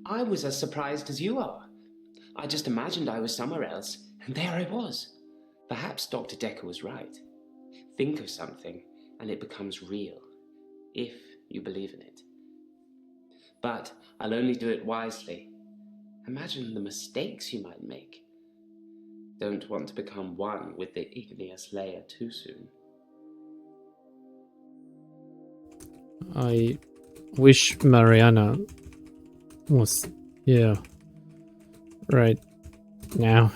I was as surprised as you are. I just imagined I was somewhere else, and there I was. Perhaps Dr. Dekker was right. Think of something, and it becomes real, if you believe in it. But I'll only do it wisely. Imagine the mistakes you might make. Don't want to become one with the igneous layer too soon. I wish Mariana was here right now.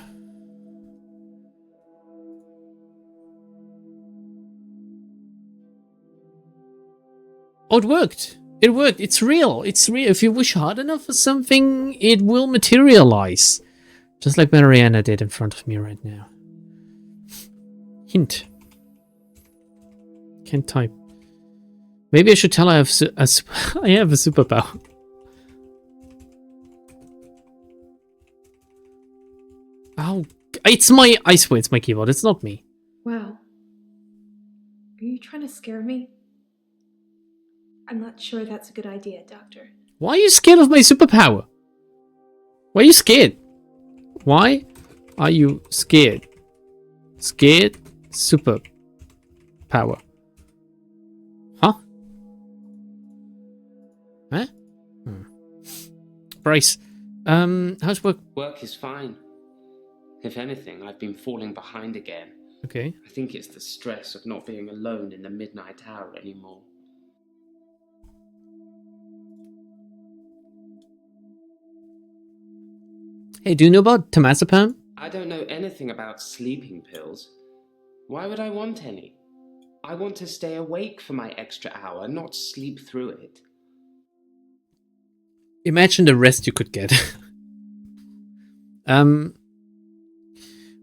Oh, it worked. It worked. It's real. It's real. If you wish hard enough for something, it will materialize. Just like Mariana did in front of me right now. Hint. Can't type. Maybe I should tell her I have I have a superpower. Oh, it's my... I swear it's my keyboard. It's not me. Wow. Are you trying to scare me? I'm not sure that's a good idea, Doctor. Why are you scared of my superpower? Why are you scared? Why are you scared? Scared superpower. Huh? Huh? Bryce, how's work? Work is fine. If anything, I've been falling behind again. Okay. I think it's the stress of not being alone in the midnight hour anymore. Hey, do you know about temazepam? I don't know anything about sleeping pills. Why would I want any? I want to stay awake for my extra hour, not sleep through it. Imagine the rest you could get.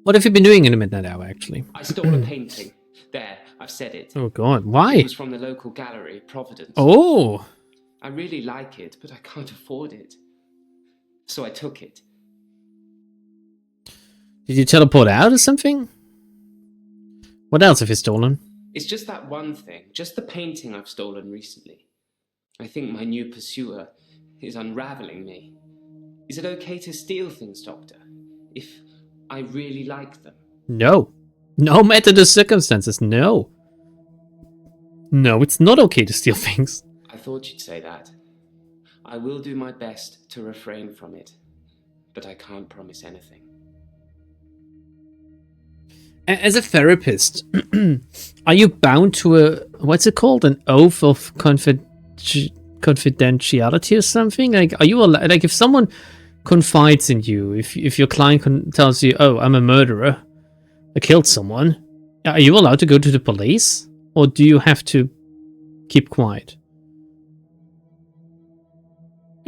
What have you been doing in the midnight hour, actually? I stole a painting. There, I've said it. Oh god, why? It was from the local gallery, Providence. Oh! I really like it, but I can't afford it. So I took it. Did you teleport out or something? What else have you stolen? It's just that one thing, just the painting I've stolen recently. I think my new pursuer is unraveling me. Is it okay to steal things, Doctor? If I really like them? No. No matter the circumstances, no. No, it's not okay to steal things. I thought you'd say that. I will do my best to refrain from it, but I can't promise anything. As a therapist, are you bound to a, what's it called, an oath of confidentiality or something? Like, are you allowed, like, if someone confides in you, if your client tells you, oh, I'm a murderer, I killed someone, are you allowed to go to the police? Or do you have to keep quiet?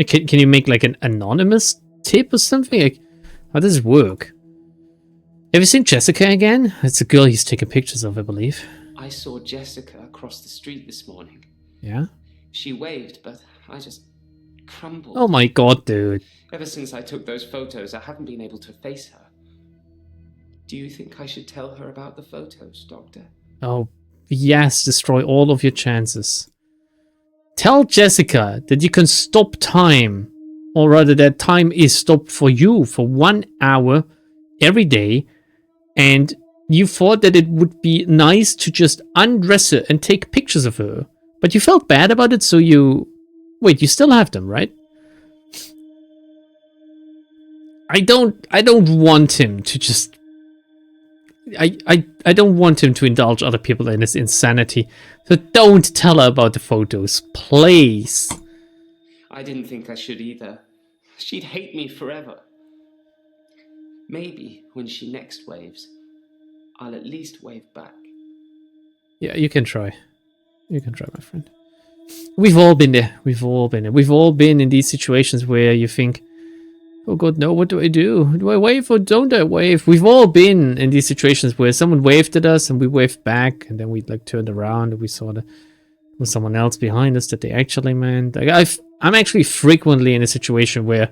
Can you make like an anonymous tip or something? Like, how does it work? Have you seen Jessica again? It's a girl he's taking pictures of, I believe. I saw Jessica across the street this morning. Yeah? She waved, but I just crumbled. Oh my god, dude. Ever since I took those photos, I haven't been able to face her. Do you think I should tell her about the photos, Doctor? Oh, yes, destroy all of your chances. Tell Jessica that you can stop time, or rather that time is stopped for you for 1 hour every day, and you thought that it would be nice to just undress her and take pictures of her, but you felt bad about it, so you... Wait, you still have them, right? I don't want him to just... I don't want him to indulge other people in his insanity. So don't tell her about the photos, please. I didn't think I should either. She'd hate me forever. Maybe when she next waves, I'll at least wave back. Yeah, you can try. You can try, my friend. We've all been there. We've all been there. We've all been in these situations where you think, oh god, no, what do I do? Do I wave or don't I wave? We've all been in these situations where someone waved at us and we waved back, and then we like turned around and we saw there was someone else behind us that they actually meant. Like, I'm actually frequently in a situation where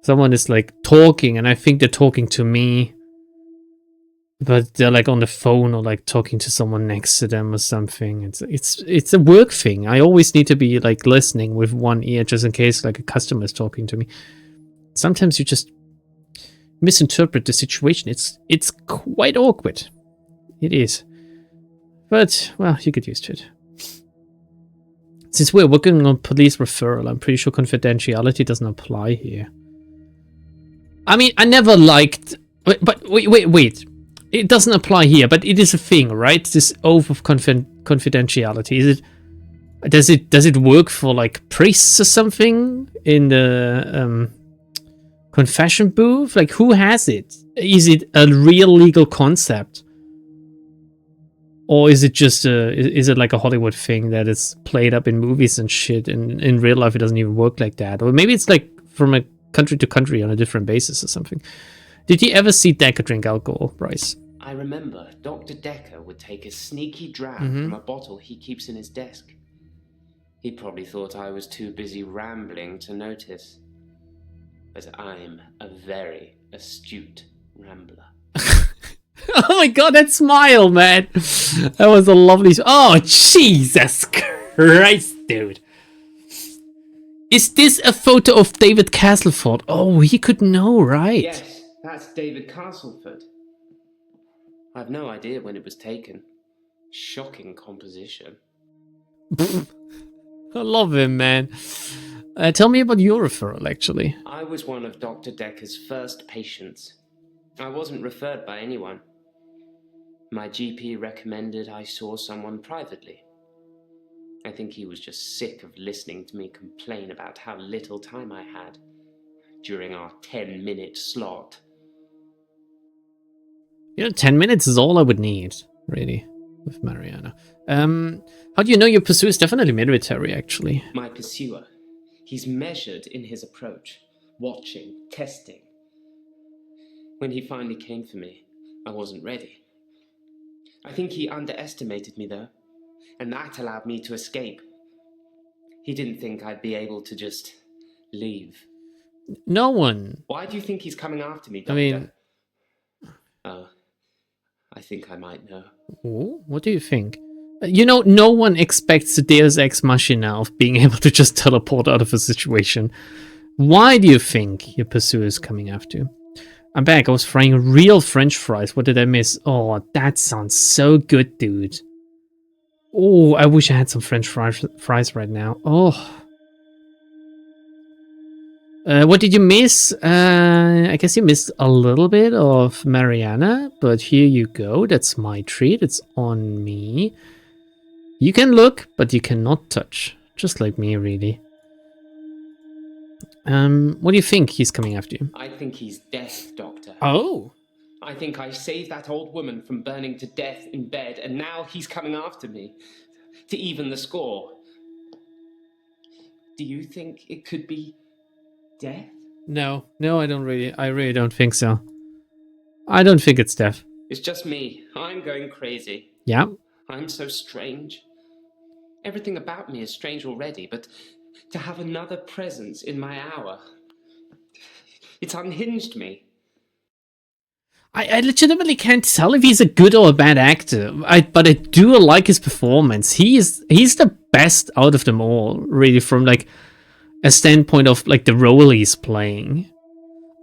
someone is like talking and I think they're talking to me, but they're like on the phone or like talking to someone next to them or something. It's a work thing. I always need to be like listening with one ear just in case like a customer is talking to me. Sometimes you just misinterpret the situation. It's quite awkward. It is. But, well, you get used to it. Since we're working on police referral, I'm pretty sure confidentiality doesn't apply here. I mean, I never liked... But wait. It doesn't apply here, but it is a thing, right? This oath of confidentiality. Is it... Does it work for, like, priests or something? In the... confession booth? Like, who has it? Is it a real legal concept? Or is it just is it like a Hollywood thing that is played up in movies and shit, and in real life it doesn't even work like that? Or maybe it's like from a country to country on a different basis or something. Did you ever see Dekker drink alcohol, Bryce? I remember Dr. Dekker would take a sneaky dram from a bottle he keeps in his desk. He probably thought I was too busy rambling to notice. But I'm a very astute rambler. Oh my god, that smile, man! That was a lovely... Oh, Jesus Christ, dude. Is this a photo of David Castleford? Oh, he could know, right? Yes, that's David Castleford. I've no idea when it was taken. Shocking composition. I love him, man. Tell me about your referral, actually. I was one of Dr. Dekker's first patients. I wasn't referred by anyone. My GP recommended I saw someone privately. I think he was just sick of listening to me complain about how little time I had during our 10-minute slot. You know, 10 minutes is all I would need, really, with Mariana. How do you know your pursuer is definitely military, actually? My pursuer. He's measured in his approach, watching, testing. When he finally came for me, I wasn't ready. I think he underestimated me, though, and that allowed me to escape. He didn't think I'd be able to just leave. No one. Why do you think he's coming after me, Doctor? I mean... Oh, I think I might know. Oh, what do you think? You know, no one expects the Deus Ex Machina of being able to just teleport out of a situation. Why do you think your pursuer is coming after you? I'm back. I was frying real French fries. What did I miss? Oh, that sounds so good, dude. Oh, I wish I had some French fries right now. Oh. What did you miss? I guess you missed a little bit of Mariana, but here you go. That's my treat. It's on me. You can look, but you cannot touch. Just like me, really. What do you think he's coming after you? I think he's death, Doctor. Oh. I think I saved that old woman from burning to death in bed, and now he's coming after me to even the score. Do you think it could be death? No, I really don't think so. I don't think it's death. It's just me. I'm going crazy. Yeah. I'm so strange. Everything about me is strange already, but to have another presence in my hour, it's unhinged me. I legitimately can't tell if he's a good or a bad actor. But I do like his performance. He's the best out of them all, really, from like a standpoint of like the role he's playing.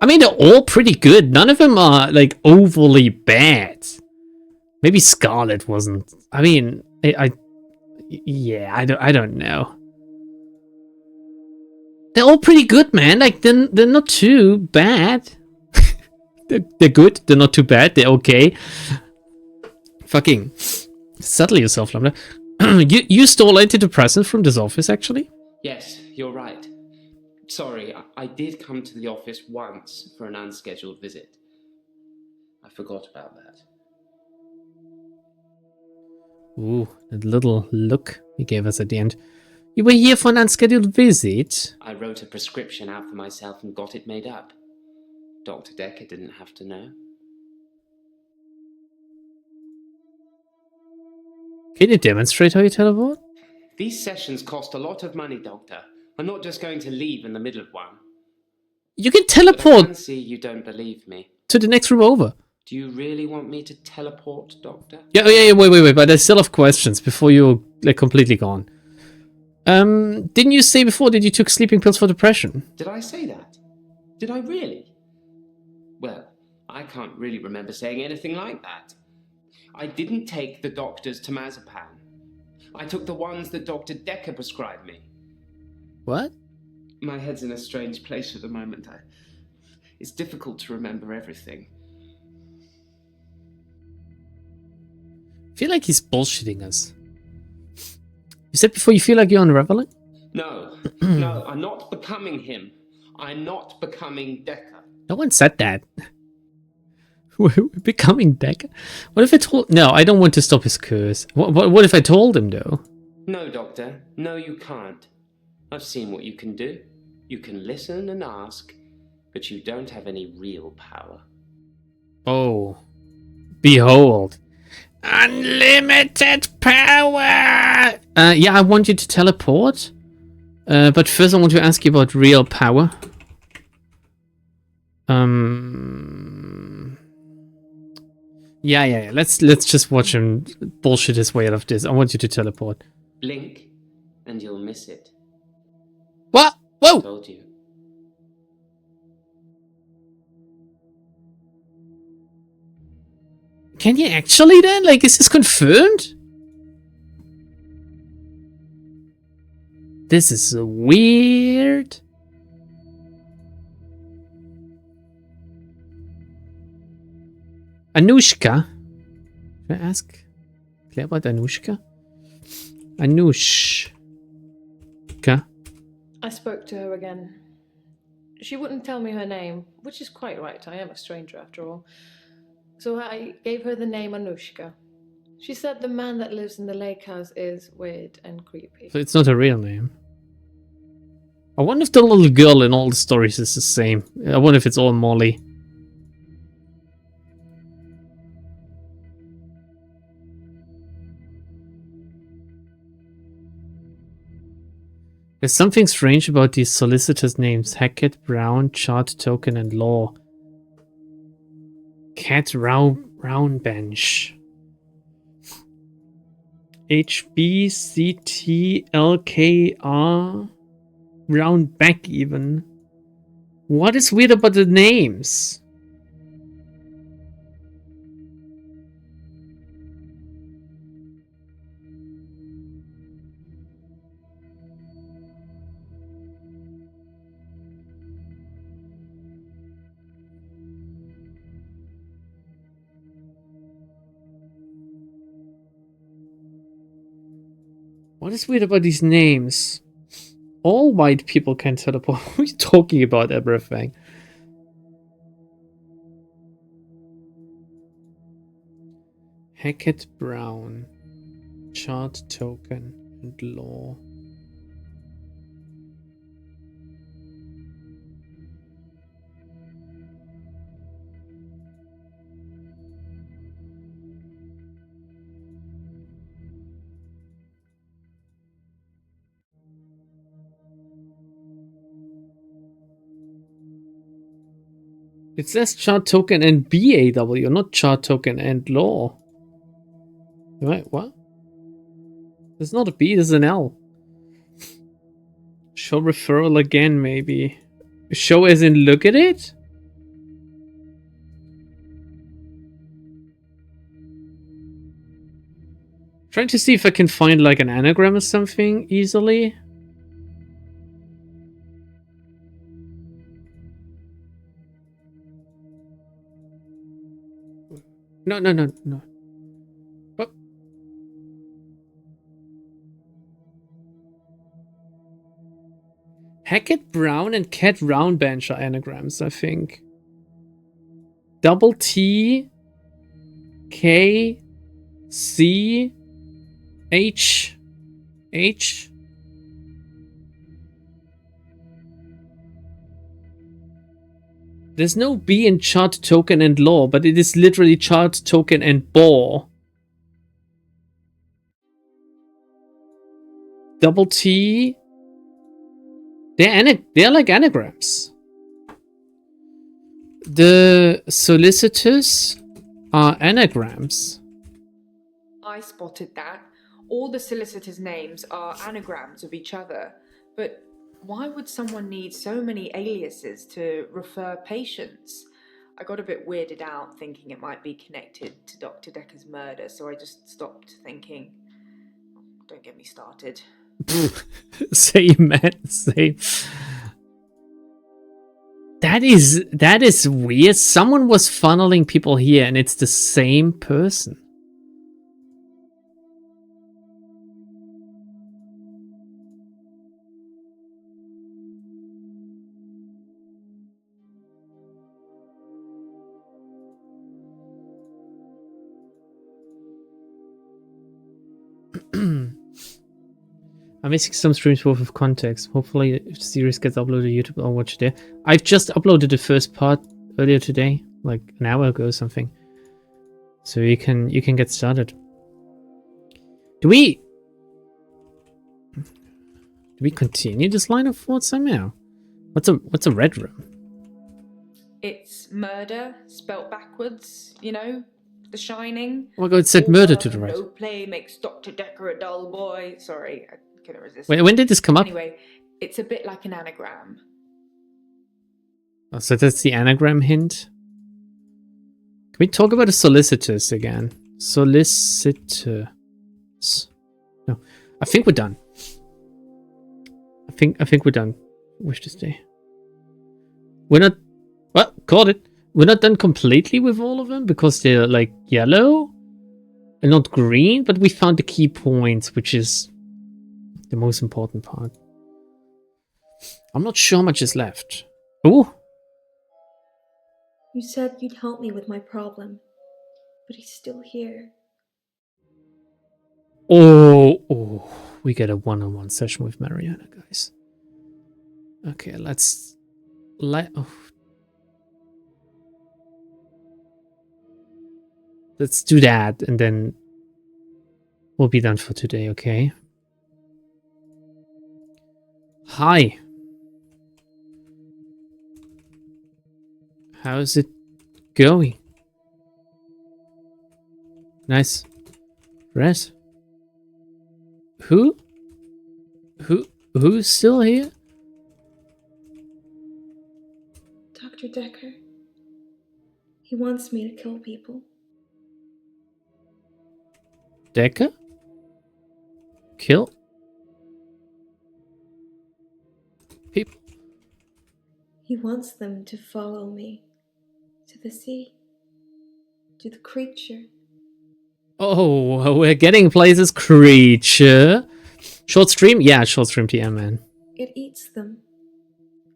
I mean, they're all pretty good. None of them are like overly bad. Maybe Scarlet wasn't. I mean, I don't know. They're all pretty good, man. Like they're not too bad. They're good. They're not too bad. They're okay. Fucking settle yourself, Lambda. you stole antidepressants from this office, actually? Yes, you're right. Sorry, I did come to the office once for an unscheduled visit. I forgot about that. Ooh, that little look he gave us at the end. You were here for an unscheduled visit? I wrote a prescription out for myself and got it made up. Dr. Dekker didn't have to know. Can you demonstrate how you teleport? These sessions cost a lot of money, Doctor. I'm not just going to leave in the middle of one. You can But I teleport can see you don't believe me. to the next room over. Do you really want me to teleport, Doctor? Yeah, wait, but I still have questions before you're like completely gone. Didn't you say before that you took sleeping pills for depression? Did I say that? Did I really? Well, I can't really remember saying anything like that. I didn't take the doctor's temazepam. I took the ones that Dr. Dekker prescribed me. What? My head's in a strange place at the moment. It's difficult to remember everything. I feel like he's bullshitting us. You said before you feel like you're unraveling? No, no, I'm not becoming him. I'm not becoming Dekker. No one said that. We're becoming Dekker? What if I told... No, I don't want to stop his curse. What if I told him, though? No, Doctor. No, you can't. I've seen what you can do. You can listen and ask, but you don't have any real power. Oh. Behold. Unlimited power! Yeah, I want you to teleport. But first I want to ask you about real power. Yeah. Let's just watch him bullshit his way out of this. I want you to teleport. Blink, and you'll miss it. What? Whoa! Told you. Can you actually then? Like, is this confirmed? This is weird. Anushka? Should I ask Claire about Anushka? Anushka? I spoke to her again. She wouldn't tell me her name, which is quite right. I am a stranger after all. So I gave her the name Anushka. She said the man that lives in the lake house is weird and creepy. So it's not a real name. I wonder if the little girl in all the stories is the same. I wonder if it's all Molly. There's something strange about these solicitors' names. Hackett, Brown, Chart, Token, and Law. Cat Brown Bench. HBCTLKR. Round back even. What is weird about the names? What is weird about these names? All white people can teleport. What are you talking about, everything? Hackett Brown. Chart token and law. It says chart token and BAW, not chart token and law. Wait, what? There's not a B, there's an L. Show referral again, maybe. Show as in look at it? Trying to see if I can find like an anagram or something easily. No. What? Hackett Brown and Cat Roundbench are anagrams, I think. Double T K C H H. There's no B in chart token and law, but it is literally chart token and bore. Double T. They're like anagrams. The solicitors are anagrams. I spotted that. All the solicitors' names are anagrams of each other, but why would someone need so many aliases to refer patients? I got a bit weirded out thinking it might be connected to Dr. Dekker's murder, so I just stopped thinking. Don't get me started. Same, man. Same. That is weird. Someone was funneling people here and it's the same person. I'm missing some streams worth of context. Hopefully if the series gets uploaded to YouTube, I'll watch it there. I've just uploaded the first part earlier today, like an hour ago or something. So you can get started. Do we continue this line of thought somehow? What's a red room? It's murder, spelt backwards, you know? The Shining. Oh my god, it said murder to the right. No play makes Dr. Dekker a dull boy. Sorry, I couldn't resist. Wait, when did this come up? Anyway, it's a bit like an anagram. Oh, so that's the anagram hint? Can we talk about the solicitors again? Solicitors. No, I think we're done. I think we're done with this day. We're not... Well, called it. We're not done completely with all of them because they're like yellow and not green, but we found the key points, which is the most important part. I'm not sure how much is left. Oh! You said you'd help me with my problem, but he's still here. Oh, we get a one-on-one session with Mariana, guys. Okay, let's do that, and then we'll be done for today, okay? Hi. How's it going? Nice. Rest. Who? Who's still here? Dr. Dekker. He wants me to kill people. Dekker? Kill? People? He wants them to follow me. To the sea. To the creature. Oh, we're getting places. Creature. Short stream? Yeah, short stream PM, man. It eats them.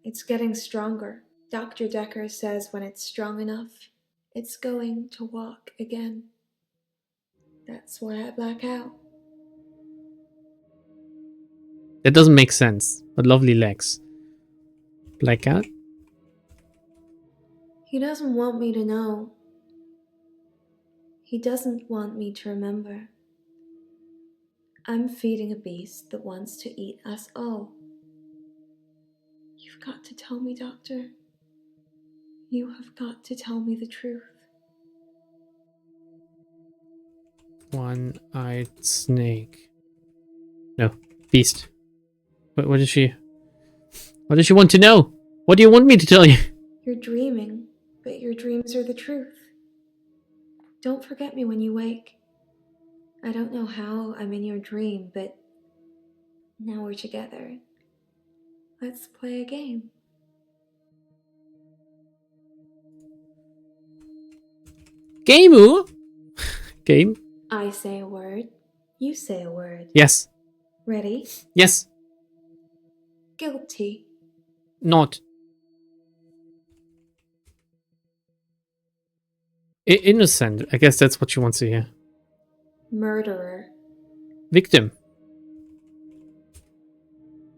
It's getting stronger. Dr. Dekker says when it's strong enough, it's going to walk again. That's why I black out. That doesn't make sense. But lovely legs. Blackout? He doesn't want me to know. He doesn't want me to remember. I'm feeding a beast that wants to eat us all. You've got to tell me, Doctor. You have got to tell me the truth. One-eyed snake. No, beast. What does she want to know? What do you want me to tell you? You're dreaming, but your dreams are the truth. Don't forget me when you wake. I don't know how I'm in your dream, but now we're together. Let's play a game. Game? Game? I say a word, you say a word. Yes. Ready? Yes. Guilty. Not. Innocent. I guess that's what she wants to hear. Murderer. Victim.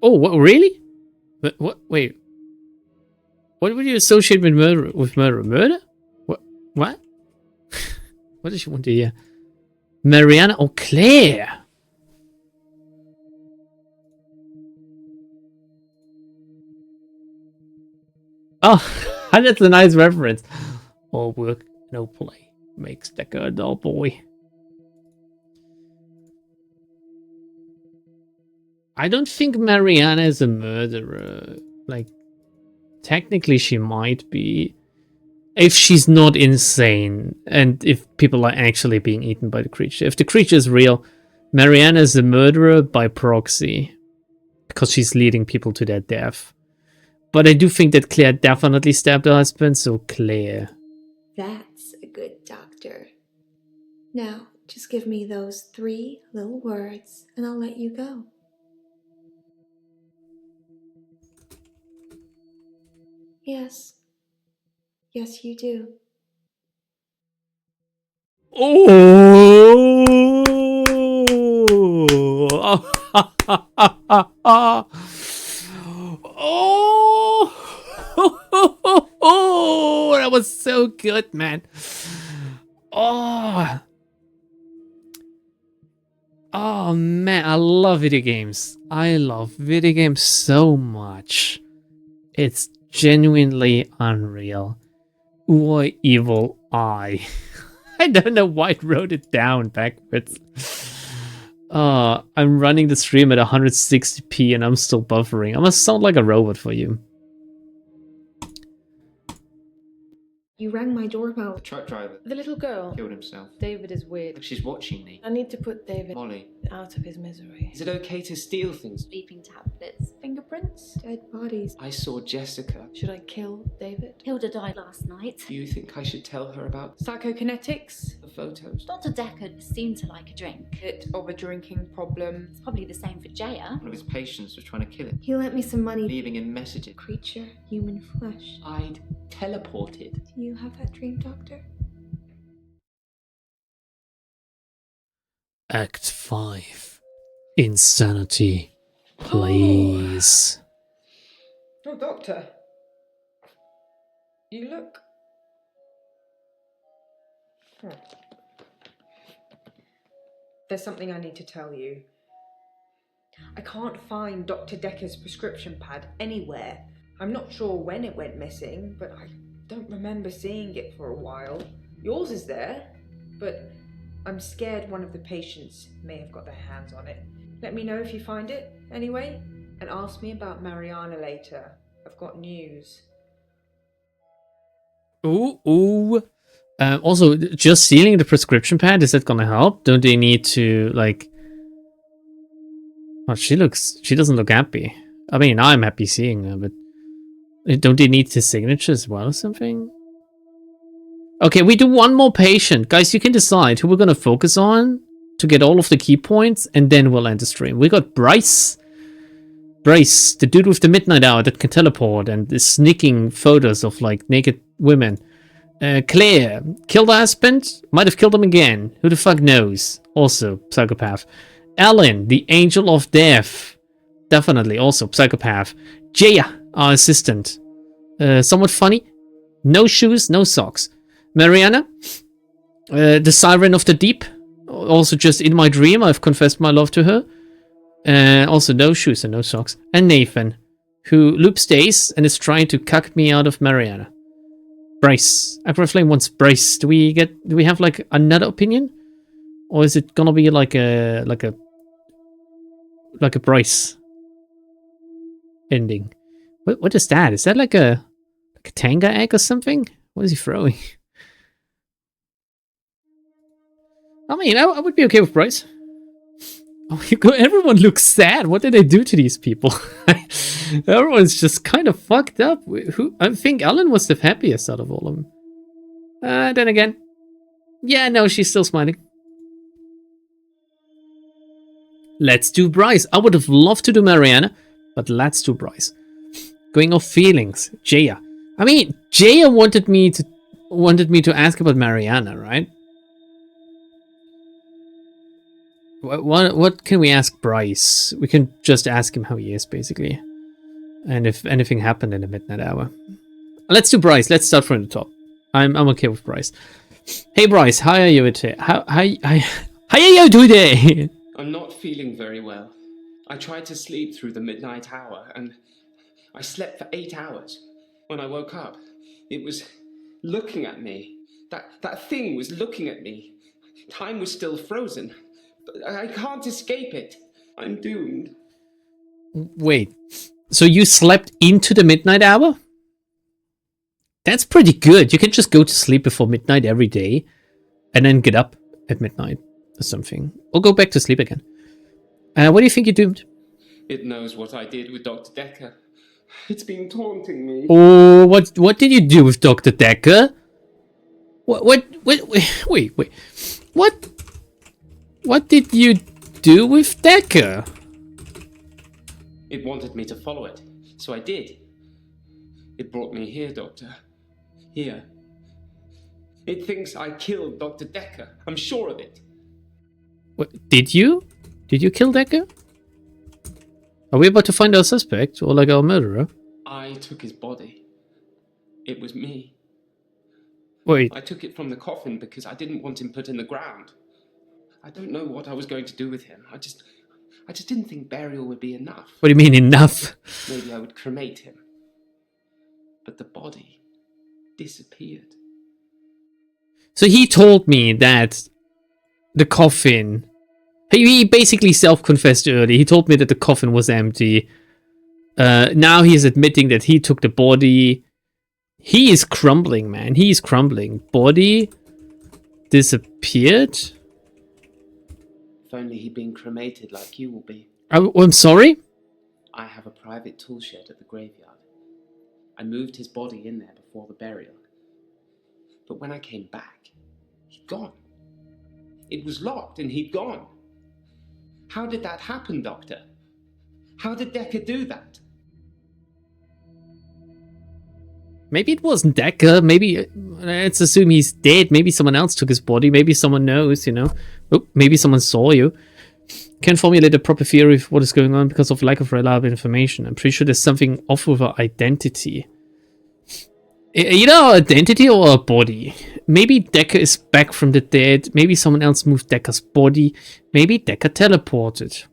Oh, what? Really? What? Wait. What would you associate with murder? Murder? What? What? What does she want to hear? Mariana or Claire? Oh, that's a nice reference. All work, no play makes Dekker a dull boy. I don't think Mariana is a murderer. Like, technically she might be. If she's not insane, and if people are actually being eaten by the creature. If the creature is real, Mariana is a murderer by proxy. Because she's leading people to their death. But I do think that Claire definitely stabbed her husband, so Claire. That's a good doctor. Now, just give me those 3 little words, and I'll let you go. Yes. Yes, you do. Oh! Oh! That was so good, man. Oh! Oh, man, I love video games. I love video games so much. It's genuinely unreal. Why evil eye? I don't know why I wrote it down backwards. I'm running the stream at 160p and I'm still buffering. I must sound like a robot for you. You rang my doorbell. The truck driver The little girl. killed himself. David is weird. Like she's watching me. I need to put David Molly. out of his misery. Is it okay to steal things? Sleeping tablets. Fingerprints? Dead bodies. I saw Jessica. Should I kill David? Hilda died last night. Do you think I should tell her about Psychokinetics? the photos? Dr. Dekker seemed to like a drink. Bit of a drinking problem. It's probably the same for Jaya. One of his patients was trying to kill him, He lent me some money. leaving him messages. Creature, human flesh. I'd teleported. Do you have that dream, Doctor? Act 5. Insanity. Please. Oh, Doctor. You look... There's something I need to tell you. I can't find Dr. Dekker's prescription pad anywhere. I'm not sure when it went missing, but I don't remember seeing it for a while. Yours is there, but I'm scared one of the patients may have got their hands on it. Let me know if you find it, anyway. And ask me about Mariana later. I've got news. Ooh. Also, just sealing the prescription pad, is that gonna help? Don't they need to, like... Oh, she doesn't look happy. I mean, I'm happy seeing her, but... Don't they need his signature as well or something? Okay, we do one more patient. Guys, you can decide who we're gonna focus on to get all of the key points, and then we'll end the stream. We got Bryce. Bryce, the dude with the midnight hour that can teleport and is sneaking photos of, like, naked women. Claire, killed her husband, might have killed him again. Who the fuck knows? Also, psychopath. Alan, the angel of death. Definitely, also psychopath. Jaya, our assistant. Somewhat funny. No shoes, no socks. Mariana, the siren of the deep. Also just in my dream, I've confessed my love to her. Also no shoes and no socks. And Nathan, who loops days and is trying to cuck me out of Mariana. Bryce. Flame wants Bryce. Do we have like another opinion? Or is it gonna be like a Bryce ending? What is that? Is that like a Tanga egg or something? What is he throwing? I mean, I would be okay with Bryce. Oh, everyone looks sad. What did they do to these people? Everyone's just kind of fucked up. I think Ellen was the happiest out of all of them. Then again, yeah, no, she's still smiling. Let's do Bryce. I would have loved to do Mariana, but let's do Bryce. Going off feelings, Jaya. I mean, Jaya wanted me to ask about Mariana, right? What can we ask Bryce? We can just ask him how he is, basically. And if anything happened in the midnight hour. Let's do Bryce. Let's start from the top. I'm okay with Bryce. Hey Bryce, how are you today? How are you today? I'm not feeling very well. I tried to sleep through the midnight hour, and I slept for 8 hours. When I woke up, it was looking at me. That thing was looking at me. Time was still frozen. But I can't escape it. I'm doomed. Wait, so you slept into the midnight hour? That's pretty good. You can just go to sleep before midnight every day and then get up at midnight or something. Or go back to sleep again. What do you think you're doomed? It knows what I did with Dr. Dekker. It's been taunting me. Oh, what did you do with Dr. Dekker? Wait. What did you do with Dekker? It wanted me to follow it, so I did. It brought me here, Doctor. Here. It thinks I killed Dr. Dekker. I'm sure of it. What, did you? Did you kill Dekker? Are we about to find our suspect, or like our murderer? I took his body. It was me. Wait. I took it from the coffin because I didn't want him put in the ground. I don't know what I was going to do with him. I just didn't think burial would be enough. What do you mean enough? Maybe I would cremate him. But the body disappeared. So he told me that the coffin... He basically self-confessed early. He told me that the coffin was empty. Now he's admitting that he took the body. He is crumbling, man. He is crumbling. Body disappeared. If only he'd been cremated like you will be. I'm sorry? I have a private tool shed at the graveyard. I moved his body in there before the burial. But when I came back, he'd gone. It was locked and he'd gone. How did that happen, Doctor? How did Dekker do that? Maybe it wasn't Dekker. Maybe let's assume he's dead. Maybe someone else took his body. Maybe someone knows, you know. Oh, maybe someone saw you. Can't formulate a proper theory of what is going on because of lack of reliable information. I'm pretty sure there's something off with our identity. Either our identity or our body. Maybe Dekker is back from the dead. Maybe someone else moved Dekker's body. Maybe Dekker teleported.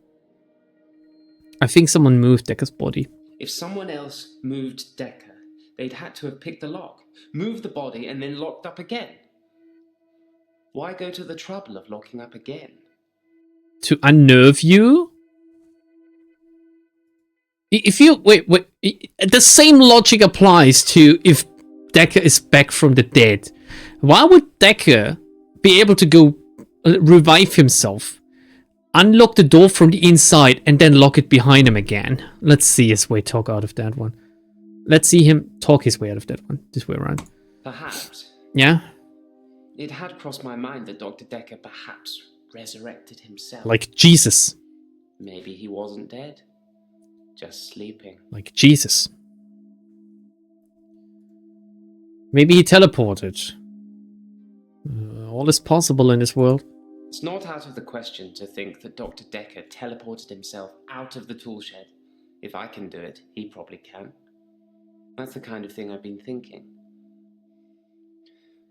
I think someone moved Dekker's body. If someone else moved Dekker, they'd had to have picked the lock, moved the body, and then locked up again. Why go to the trouble of locking up again? To unnerve you? If you wait, the same logic applies to if Dekker is back from the dead. Why would Dekker be able to go revive himself, unlock the door from the inside, and then lock it behind him again? Let's see his way talk out of that one. Let's see him talk his way out of that one. This way around. Perhaps. Yeah? It had crossed my mind that Dr. Dekker perhaps resurrected himself. Like Jesus. Maybe he wasn't dead. Just sleeping. Like Jesus. Maybe he teleported. All is possible in this world. It's not out of the question to think that Dr. Dekker teleported himself out of the tool shed. If I can do it, he probably can. That's the kind of thing I've been thinking.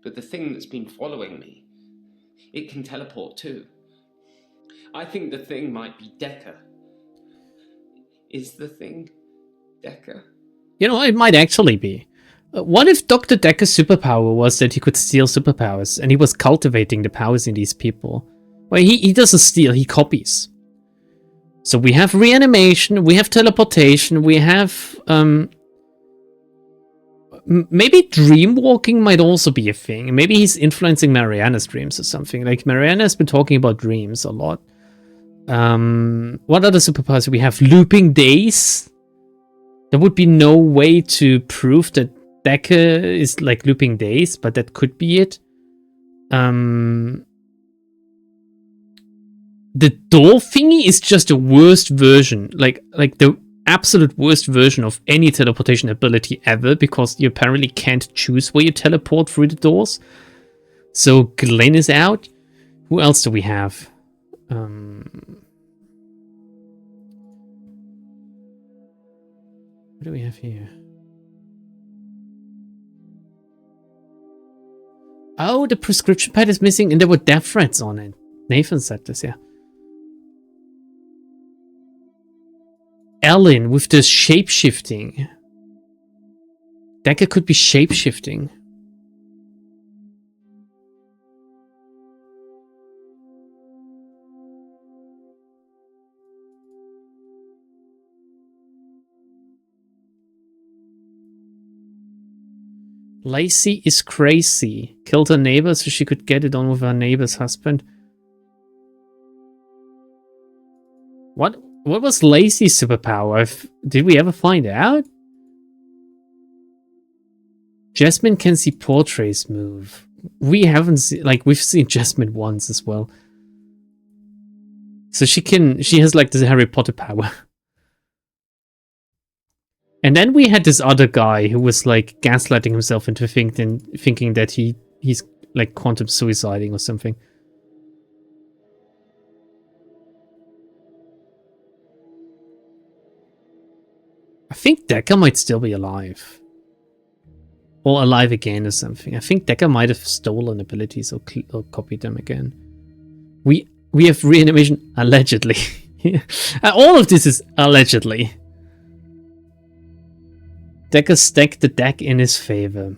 But the thing that's been following me, it can teleport too. I think the thing might be Dekker. Is the thing Dekker? You know, it might actually be. What if Dr. Dekker's superpower was that he could steal superpowers and he was cultivating the powers in these people? Well, he doesn't steal, he copies. So we have reanimation, we have teleportation, we have... maybe dream walking might also be a thing. Maybe he's influencing Mariana's dreams or something. Like, Mariana's been talking about dreams a lot. What other superpowers do we have? Looping days? There would be no way to prove that Dekker is like looping days, but that could be it. The door thingy is just the worst version. Like the absolute worst version of any teleportation ability ever, because you apparently can't choose where you teleport through the doors. So Glenn is out. Who else do we have? What do we have here? Oh, the prescription pad is missing and there were death threats on it. Nathan said this, yeah. Ellen with the shape-shifting. Dekker could be shape-shifting. Lacey is crazy. Killed her neighbor so she could get it on with her neighbor's husband. What was Lacey's superpower? Did we ever find out? Jasmine can see portraits move. We haven't seen, like, we've seen Jasmine once as well. So she has like this Harry Potter power. And then we had this other guy who was like gaslighting himself into thinking that he's like quantum suiciding or something. I think Dekker might still be alive. Or alive again or something. I think Dekker might have stolen abilities or copied them again. We have reanimation allegedly. All of this is allegedly. Dekker stacked the deck in his favor.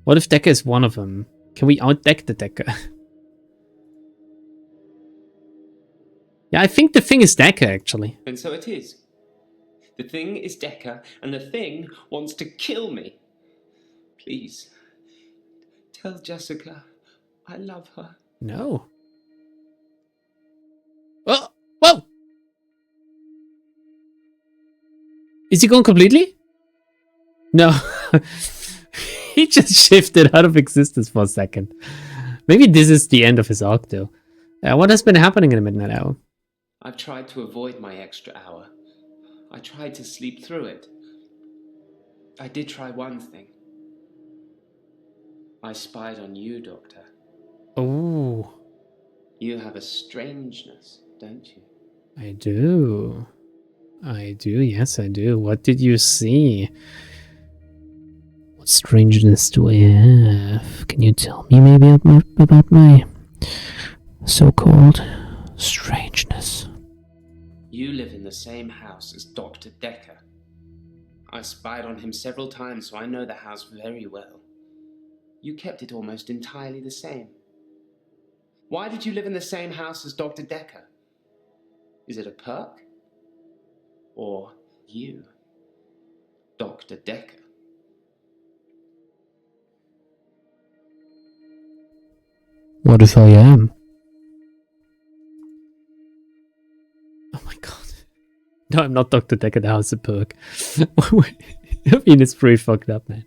What if Dekker is one of them? Can we outdeck the Dekker? Yeah, I think the thing is Dekker, actually. And so it is. The thing is Dekker, and the thing wants to kill me. Please, tell Jessica I love her. No. Oh, whoa! Is he gone completely? No. He just shifted out of existence for a second. Maybe this is the end of his arc, though. What has been happening in the midnight hour? I've tried to avoid my extra hour. I tried to sleep through it. I did try one thing. I spied on you, Doctor. Oh. You have a strangeness, don't you? I do. I do, yes I do. What did you see? What strangeness do I have? Can you tell me maybe about my so-called strangeness? You live in the same house as Dr. Dekker. I spied on him several times, so I know the house very well. You kept it almost entirely the same. Why did you live in the same house as Dr. Dekker? Is it a perk? or you, Dr. Dekker. What if I am? Oh my god. No, I'm not Dr. Dekker, the House of Perk. I mean, it's pretty fucked up, man.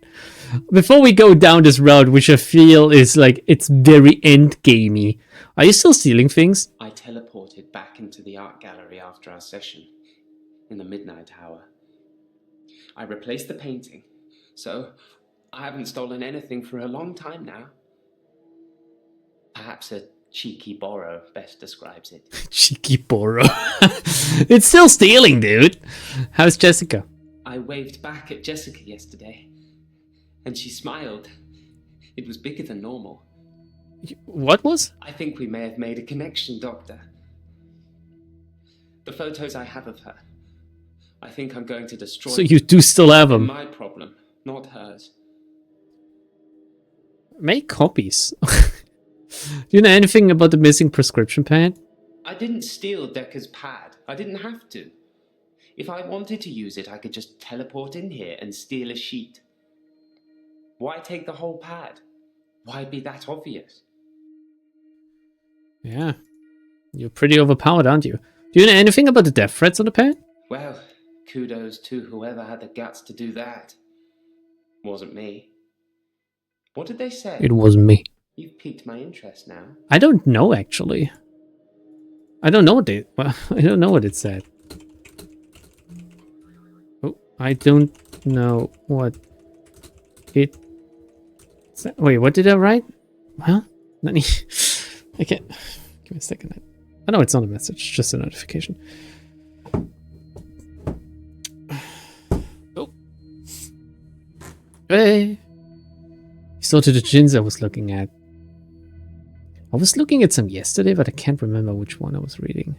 Before we go down this road, which I feel is like, it's very endgamey. Are you still stealing things? I teleported back into the art gallery after our session, in the midnight hour. I replaced the painting, so I haven't stolen anything for a long time now. Perhaps a cheeky borrow best describes it. Cheeky borrow. It's still stealing, dude. How's Jessica? I waved back at Jessica yesterday, and she smiled. It was bigger than normal. What was? I think we may have made a connection, Doctor. The photos I have of her, I think I'm going to destroy. So you do still have them? My problem, not hers. Make copies. Do you know anything about the missing prescription pad? I didn't steal Dekker's pad. I didn't have to. If I wanted to use it, I could just teleport in here and steal a sheet. Why take the whole pad? Why be that obvious? Yeah. You're pretty overpowered, aren't you? Do you know anything about the death threats on the pad? Well, kudos to whoever had the guts to do that. Wasn't me. What did they say? It wasn't me. You've piqued my interest now. I don't know, actually. I don't know what they... Well, I don't know what it said. Oh, I don't know what it said. Wait, what did I write? Well, let me... I can't... Give me a second. I know it's not a message, it's just a notification. Oh. Hey! You saw to the gins I was looking at. I was looking at some yesterday, but I can't remember which one I was reading.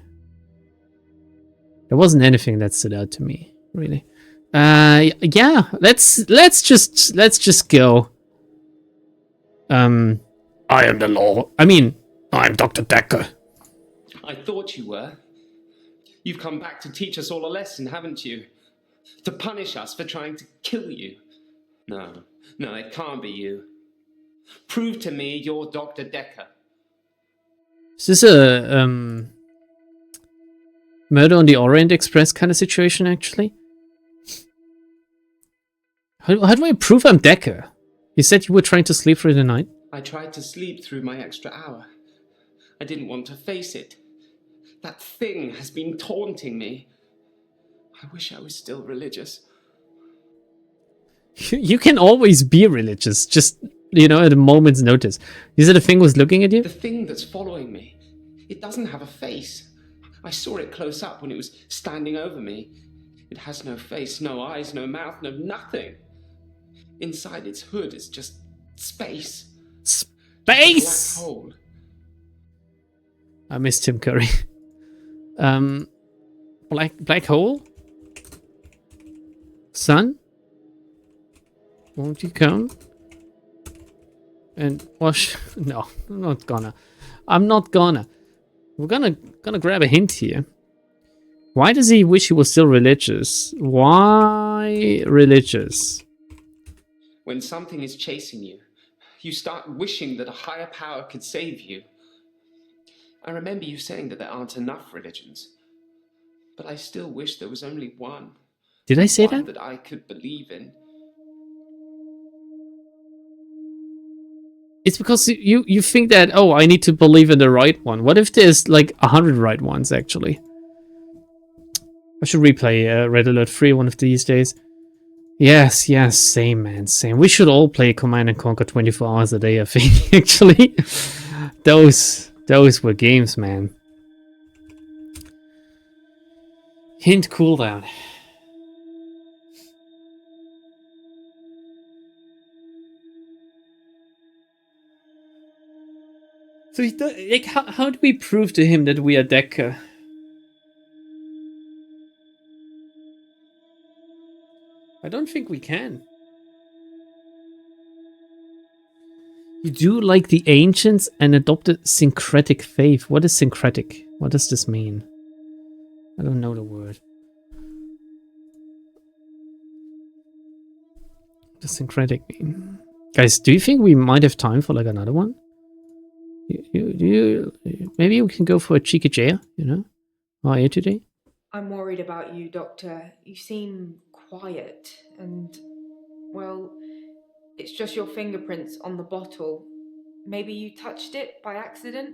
There wasn't anything that stood out to me, really. Yeah, let's just go. I am the law. I mean, I'm Dr. Dekker. I thought you were. You've come back to teach us all a lesson, haven't you? To punish us for trying to kill you. No, it can't be you. Prove to me you're Dr. Dekker. Is this a Murder on the Orient Express kind of situation, actually? How do I prove I'm Dekker? You said you were trying to sleep through the night? I tried to sleep through my extra hour. I didn't want to face it. That thing has been taunting me. I wish I was still religious. You can always be religious, just, you know, at a moment's notice. You said the thing was looking at you? The thing that's following me. It doesn't have a face. I saw it close up when it was standing over me. It has no face, no eyes, no mouth, no nothing. Inside its hood is just space. Space! A black hole. I miss Tim Curry. Black hole? Sun? Won't you come? And wash? No, I'm not gonna. We're gonna grab a hint here. Why does he wish he was still religious? Why religious? When something is chasing you, you start wishing that a higher power could save you. I remember you saying that there aren't enough religions. But I still wish there was only one. Did I say one that? that I could believe in. It's because you think that, oh, I need to believe in the right one. What if there's like 100 right ones, actually? I should replay Red Alert 3 one of these days. Yes, same, man, same. We should all play Command & Conquer 24 hours a day, I think, actually. Those were games, man. Hint cooldown. So like, how do we prove to him that we are Dekker? I don't think we can. You do like the ancients and adopted syncretic faith. What is syncretic? What does this mean? I don't know the word. The syncretic. Guys, do you think we might have time for like another one? Maybe we can go for a cheeky chair, you know? How are you today? I'm worried about you, Doctor. You seem quiet and, well, it's just your fingerprints on the bottle. Maybe you touched it by accident?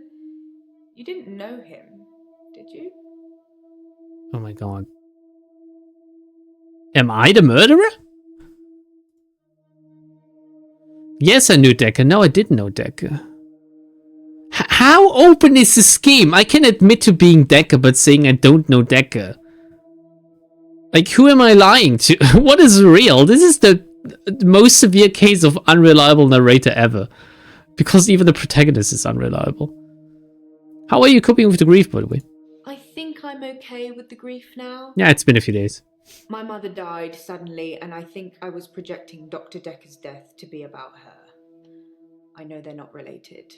You didn't know him, did you? Oh my god. Am I the murderer? Yes, I knew Dekker. No, I didn't know Dekker. How open is the scheme? I can admit to being Dekker, but saying I don't know Dekker. Like, who am I lying to? What is real? This is the most severe case of unreliable narrator ever. Because even the protagonist is unreliable. How are you coping with the grief, by the way? I think I'm okay with the grief now. Yeah, it's been a few days. My mother died suddenly, and I think I was projecting Dr. Dekker's death to be about her. I know they're not related.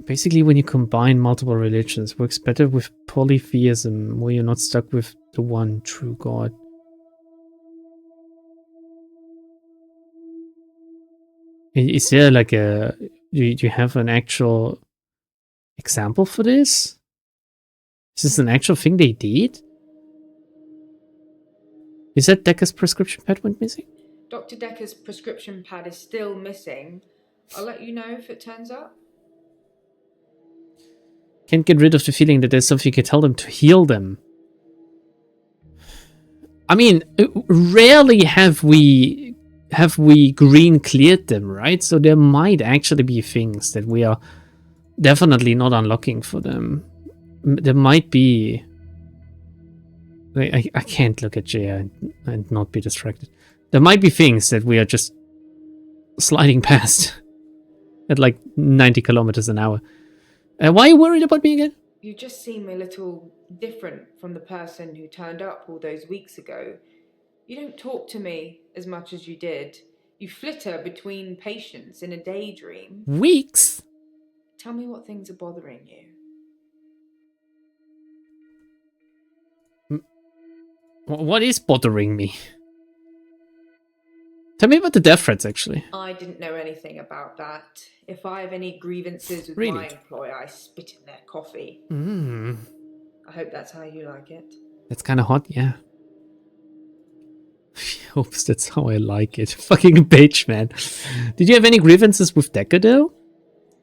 Basically, when you combine multiple religions, it works better with polytheism, where you're not stuck with the one true God. Is there like a... Do you have an actual example for this? Is this an actual thing they did? Is that Dekker's prescription pad went missing? Dr. Dekker's prescription pad is still missing. I'll let you know if it turns up. Can't get rid of the feeling that there's something you can tell them to heal them. I mean, rarely have we green cleared them, right? So there might actually be things that we are definitely not unlocking for them. There might be... I can't look at Jaya and not be distracted. There might be things that we are just sliding past at like 90 kilometers an hour. Why are you worried about me again? You just seem a little different from the person who turned up all those weeks ago. You don't talk to me as much as you did. You flitter between patients in a daydream. Weeks? Tell me what things are bothering you. What is bothering me? Tell me about the death threats, actually. I didn't know anything about that. If I have any grievances with Really? my employer, I spit in their coffee. I hope that's how you like it. That's kind of hot, yeah. Hopes that's how I like it. Fucking bitch, man. Did you have any grievances with Dekker, though?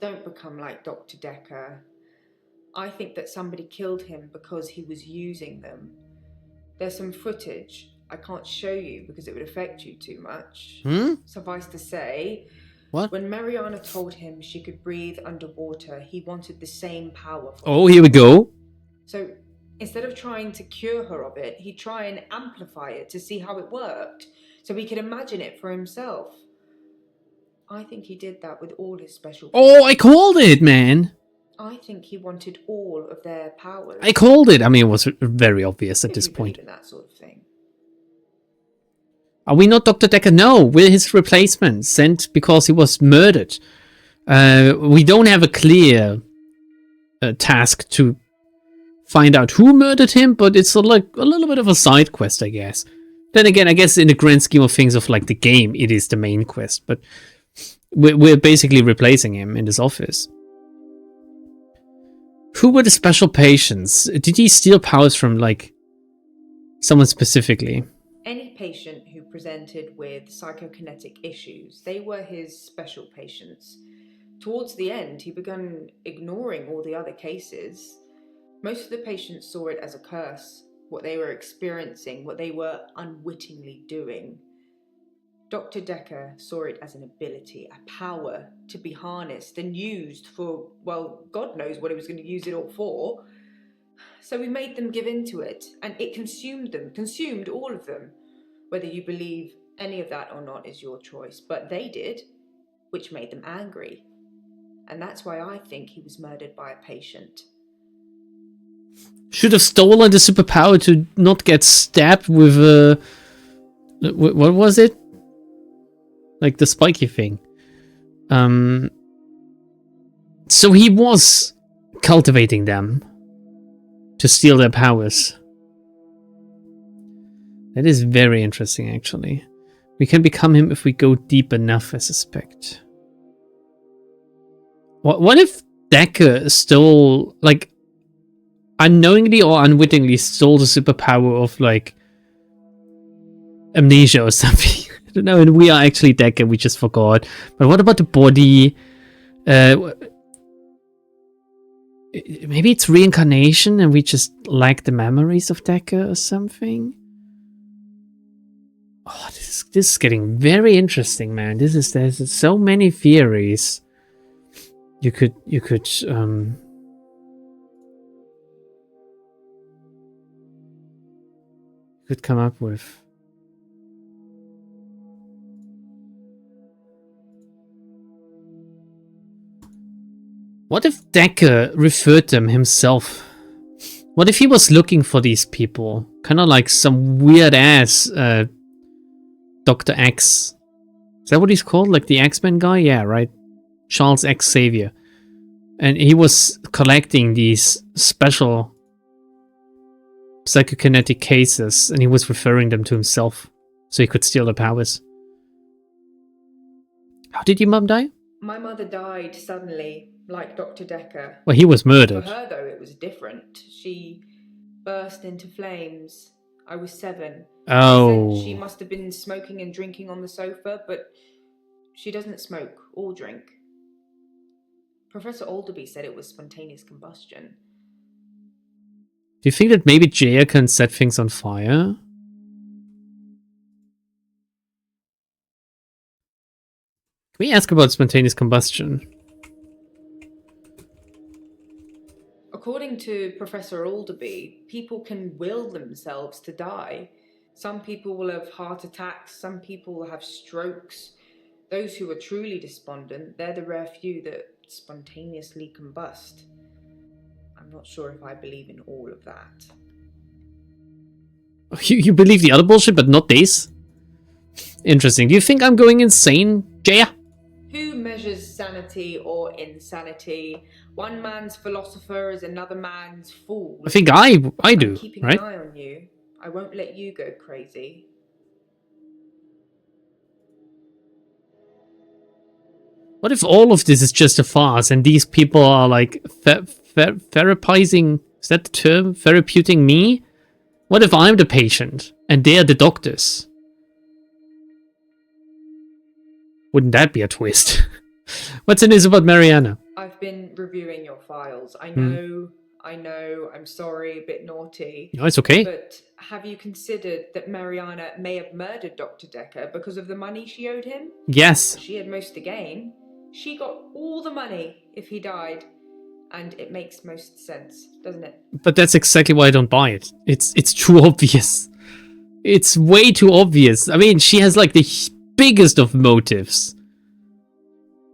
Don't become like Dr. Dekker. I think that somebody killed him because he was using them. There's some footage I can't show you because it would affect you too much. Suffice to say, what? When Mariana told him she could breathe underwater, he wanted the same power. Oh, here we go. So instead of trying to cure her of it, he'd try and amplify it to see how it worked, so he could imagine it for himself. I think he did that with all his special powers. Oh, I called it, man. I think he wanted all of their powers. I called it. I mean, it was very obvious at this point. In that sort of thing. Are we not Dr. Dekker? No, we're his replacement, sent because he was murdered. We don't have a clear task to find out who murdered him, but it's like a little bit of a side quest, I guess. Then again, I guess in the grand scheme of things of like the game, it is the main quest, but we're basically replacing him in this office. Who were the special patients? Did he steal powers from like someone specifically? Any patient who presented with psychokinetic issues, they were his special patients. Towards the end, he began ignoring all the other cases. Most of the patients saw it as a curse, what they were experiencing, what they were unwittingly doing. Dr. Dekker saw it as an ability, a power to be harnessed and used for, well, God knows what he was going to use it all for. So we made them give in to it, and it consumed them, consumed all of them. Whether you believe any of that or not is your choice, but they did, which made them angry. And that's why I think he was murdered by a patient. Should have stolen the superpower to not get stabbed with what was it? Like the spiky thing. So he was cultivating them to steal their powers. That is very interesting, actually. We can become him if we go deep enough, I suspect. What if Dekker stole, like, unknowingly or unwittingly stole the superpower of, like, amnesia or something? I don't know, and we are actually Dekker, we just forgot. But what about the body? Maybe it's reincarnation and we just lack the memories of Dekker or something? Oh, this is getting very interesting, man. There's so many theories you could come up with. What if Dekker referred them himself? What if he was looking for these people? Kind of like some weird ass Dr. X. Is that what he's called? Like the X-Men guy? Yeah, right. Charles X Xavier. And he was collecting these special psychokinetic cases and he was referring them to himself so he could steal their powers. How did your mum die? My mother died suddenly, like Dr. Dekker. Well, he was murdered. For her, though, it was different. She burst into flames. I was 7. Oh. She must have been smoking and drinking on the sofa, but she doesn't smoke or drink. Professor Alderby said it was spontaneous combustion. Do you think that maybe Jaya can set things on fire? Can we ask about spontaneous combustion? According to Professor Alderby, people can will themselves to die. Some people will have heart attacks, some people will have strokes. Those who are truly despondent, they're the rare few that spontaneously combust. I'm not sure if I believe in all of that. You believe the other bullshit, but not this? Interesting. Do you think I'm going insane, Jaya? Who measures sanity or insanity? One man's philosopher is another man's fool. I think I do, I'm keeping right? an eye on you. I won't let you go crazy. What if all of this is just a farce and these people are like therapizing, is that the term? Therapeuting me? What if I'm the patient and they're the doctors? Wouldn't that be a twist? What's the news about Mariana? I've been reviewing your files. I know, I'm sorry, a bit naughty. No, it's okay. But have you considered that Mariana may have murdered Dr. Dekker because of the money she owed him? Yes. She had most to gain. She got all the money if he died. And it makes most sense, doesn't it? But that's exactly why I don't buy it. It's too obvious. It's way too obvious. I mean, she has like the biggest of motives.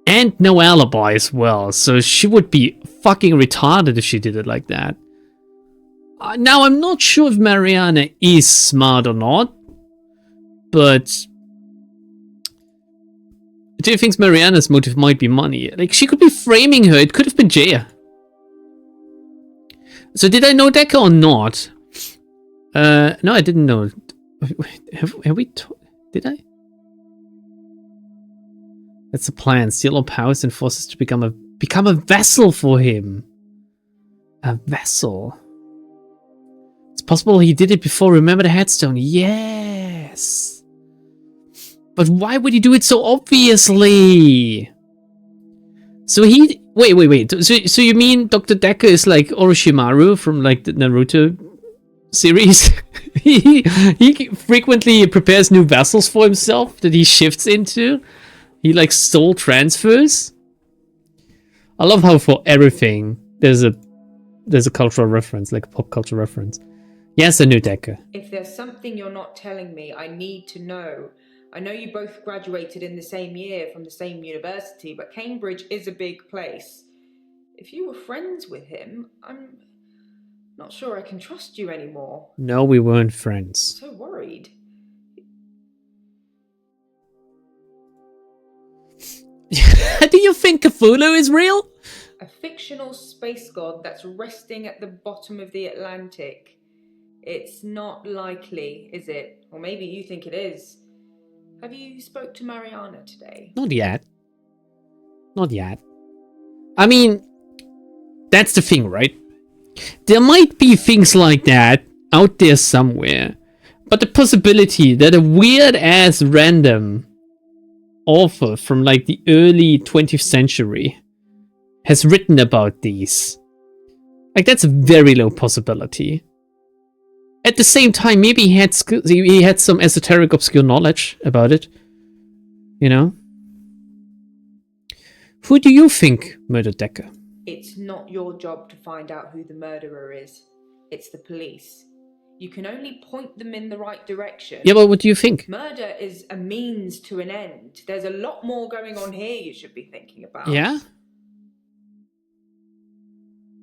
And no alibi as well. So she would be fucking retarded if she did it like that. Now, I'm not sure if Mariana is smart or not. But do you think Mariana's motive might be money? Like, she could be framing her. It could have been Jaya. So did I know Dekker or not? No, I didn't know. Have we... Did I? That's the plan. Steal all powers and forces to become a vessel for him. A vessel. It's possible he did it before. Remember the headstone? Yes. But why would he do it so obviously? So he... Wait. So you mean Dr. Dekker is like Orochimaru from like the Naruto series? he frequently prepares new vessels for himself that he shifts into. He like soul transfers. I love how for everything there's a cultural reference, like a pop culture reference. Yes, I knew Dekker. If there's something you're not telling me, I need to know. I know you both graduated in the same year from the same university, but Cambridge is a big place. If you were friends with him, I'm not sure I can trust you anymore. No, we weren't friends. So worried. Do you think Cthulhu is real? A fictional space god that's resting at the bottom of the Atlantic. It's not likely, is it? Or maybe you think it is. Have you spoke to Mariana today? Not yet. Not yet. I mean, that's the thing, right? There might be things like that out there somewhere. But the possibility that a weird-ass random author from like the early 20th century has written about these, like, that's a very low possibility. At the same time, maybe he had some esoteric obscure knowledge about it. You know? Who do you think murdered Dekker? It's not your job to find out who the murderer is. It's the police. You can only point them in the right direction. Yeah, but what do you think? Murder is a means to an end. There's a lot more going on here you should be thinking about. Yeah?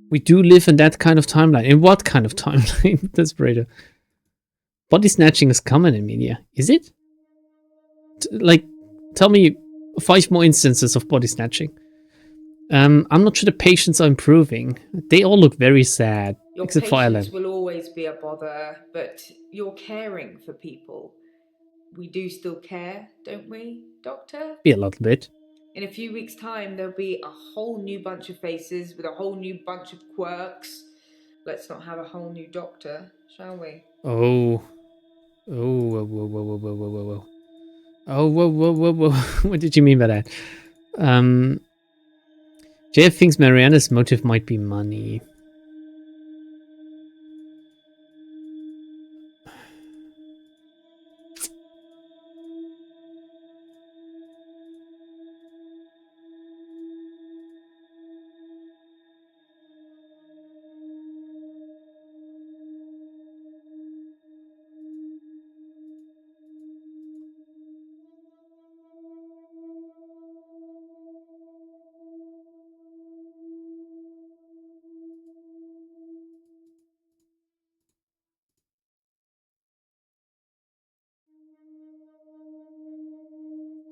We do live in that kind of timeline. In what kind of timeline? Desperado. Body snatching is common in media. Is it? Like, tell me 5 more instances of body snatching. I'm not sure the patients are improving. They all look very sad. Your except for patients Ellen. will always be a bother, but you're caring for people. We do still care, don't we, Doctor? Be a little bit. In a few weeks' time, there'll be a whole new bunch of faces with a whole new bunch of quirks. Let's not have a whole new Doctor, shall we? Oh. Oh, whoa, whoa, whoa, whoa, whoa, whoa, whoa, whoa. Oh, whoa, whoa, whoa, whoa. What did you mean by that? JF thinks Mariana's motive might be money.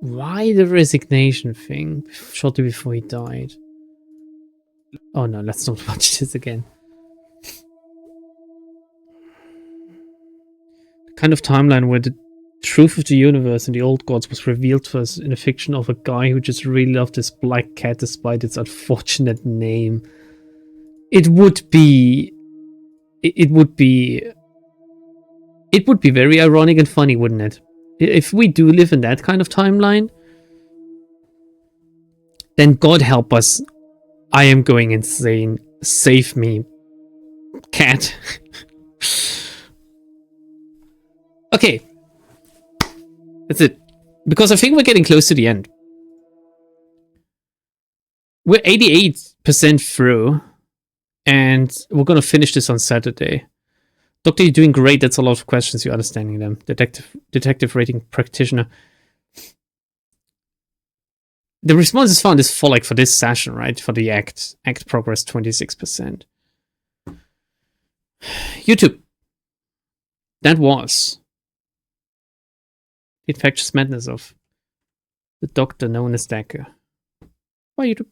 Why the resignation thing shortly before he died? Oh no, let's not watch this again. The kind of timeline where the truth of the universe and the old gods was revealed to us in a fiction of a guy who just really loved his black cat despite its unfortunate name. It would be very ironic and funny, wouldn't it? If we do live in that kind of timeline, then God help us, I am going insane. Save me, cat. Okay. That's it. Because I think we're getting close to the end. We're 88% through, and we're gonna finish this on Saturday. Doctor, you're doing great. That's a lot of questions. You're understanding them. Detective rating practitioner. The responses found is for this session, right? For the act progress 26%. YouTube. That was the infectious madness of the Doctor known as Dekker. Bye, YouTube.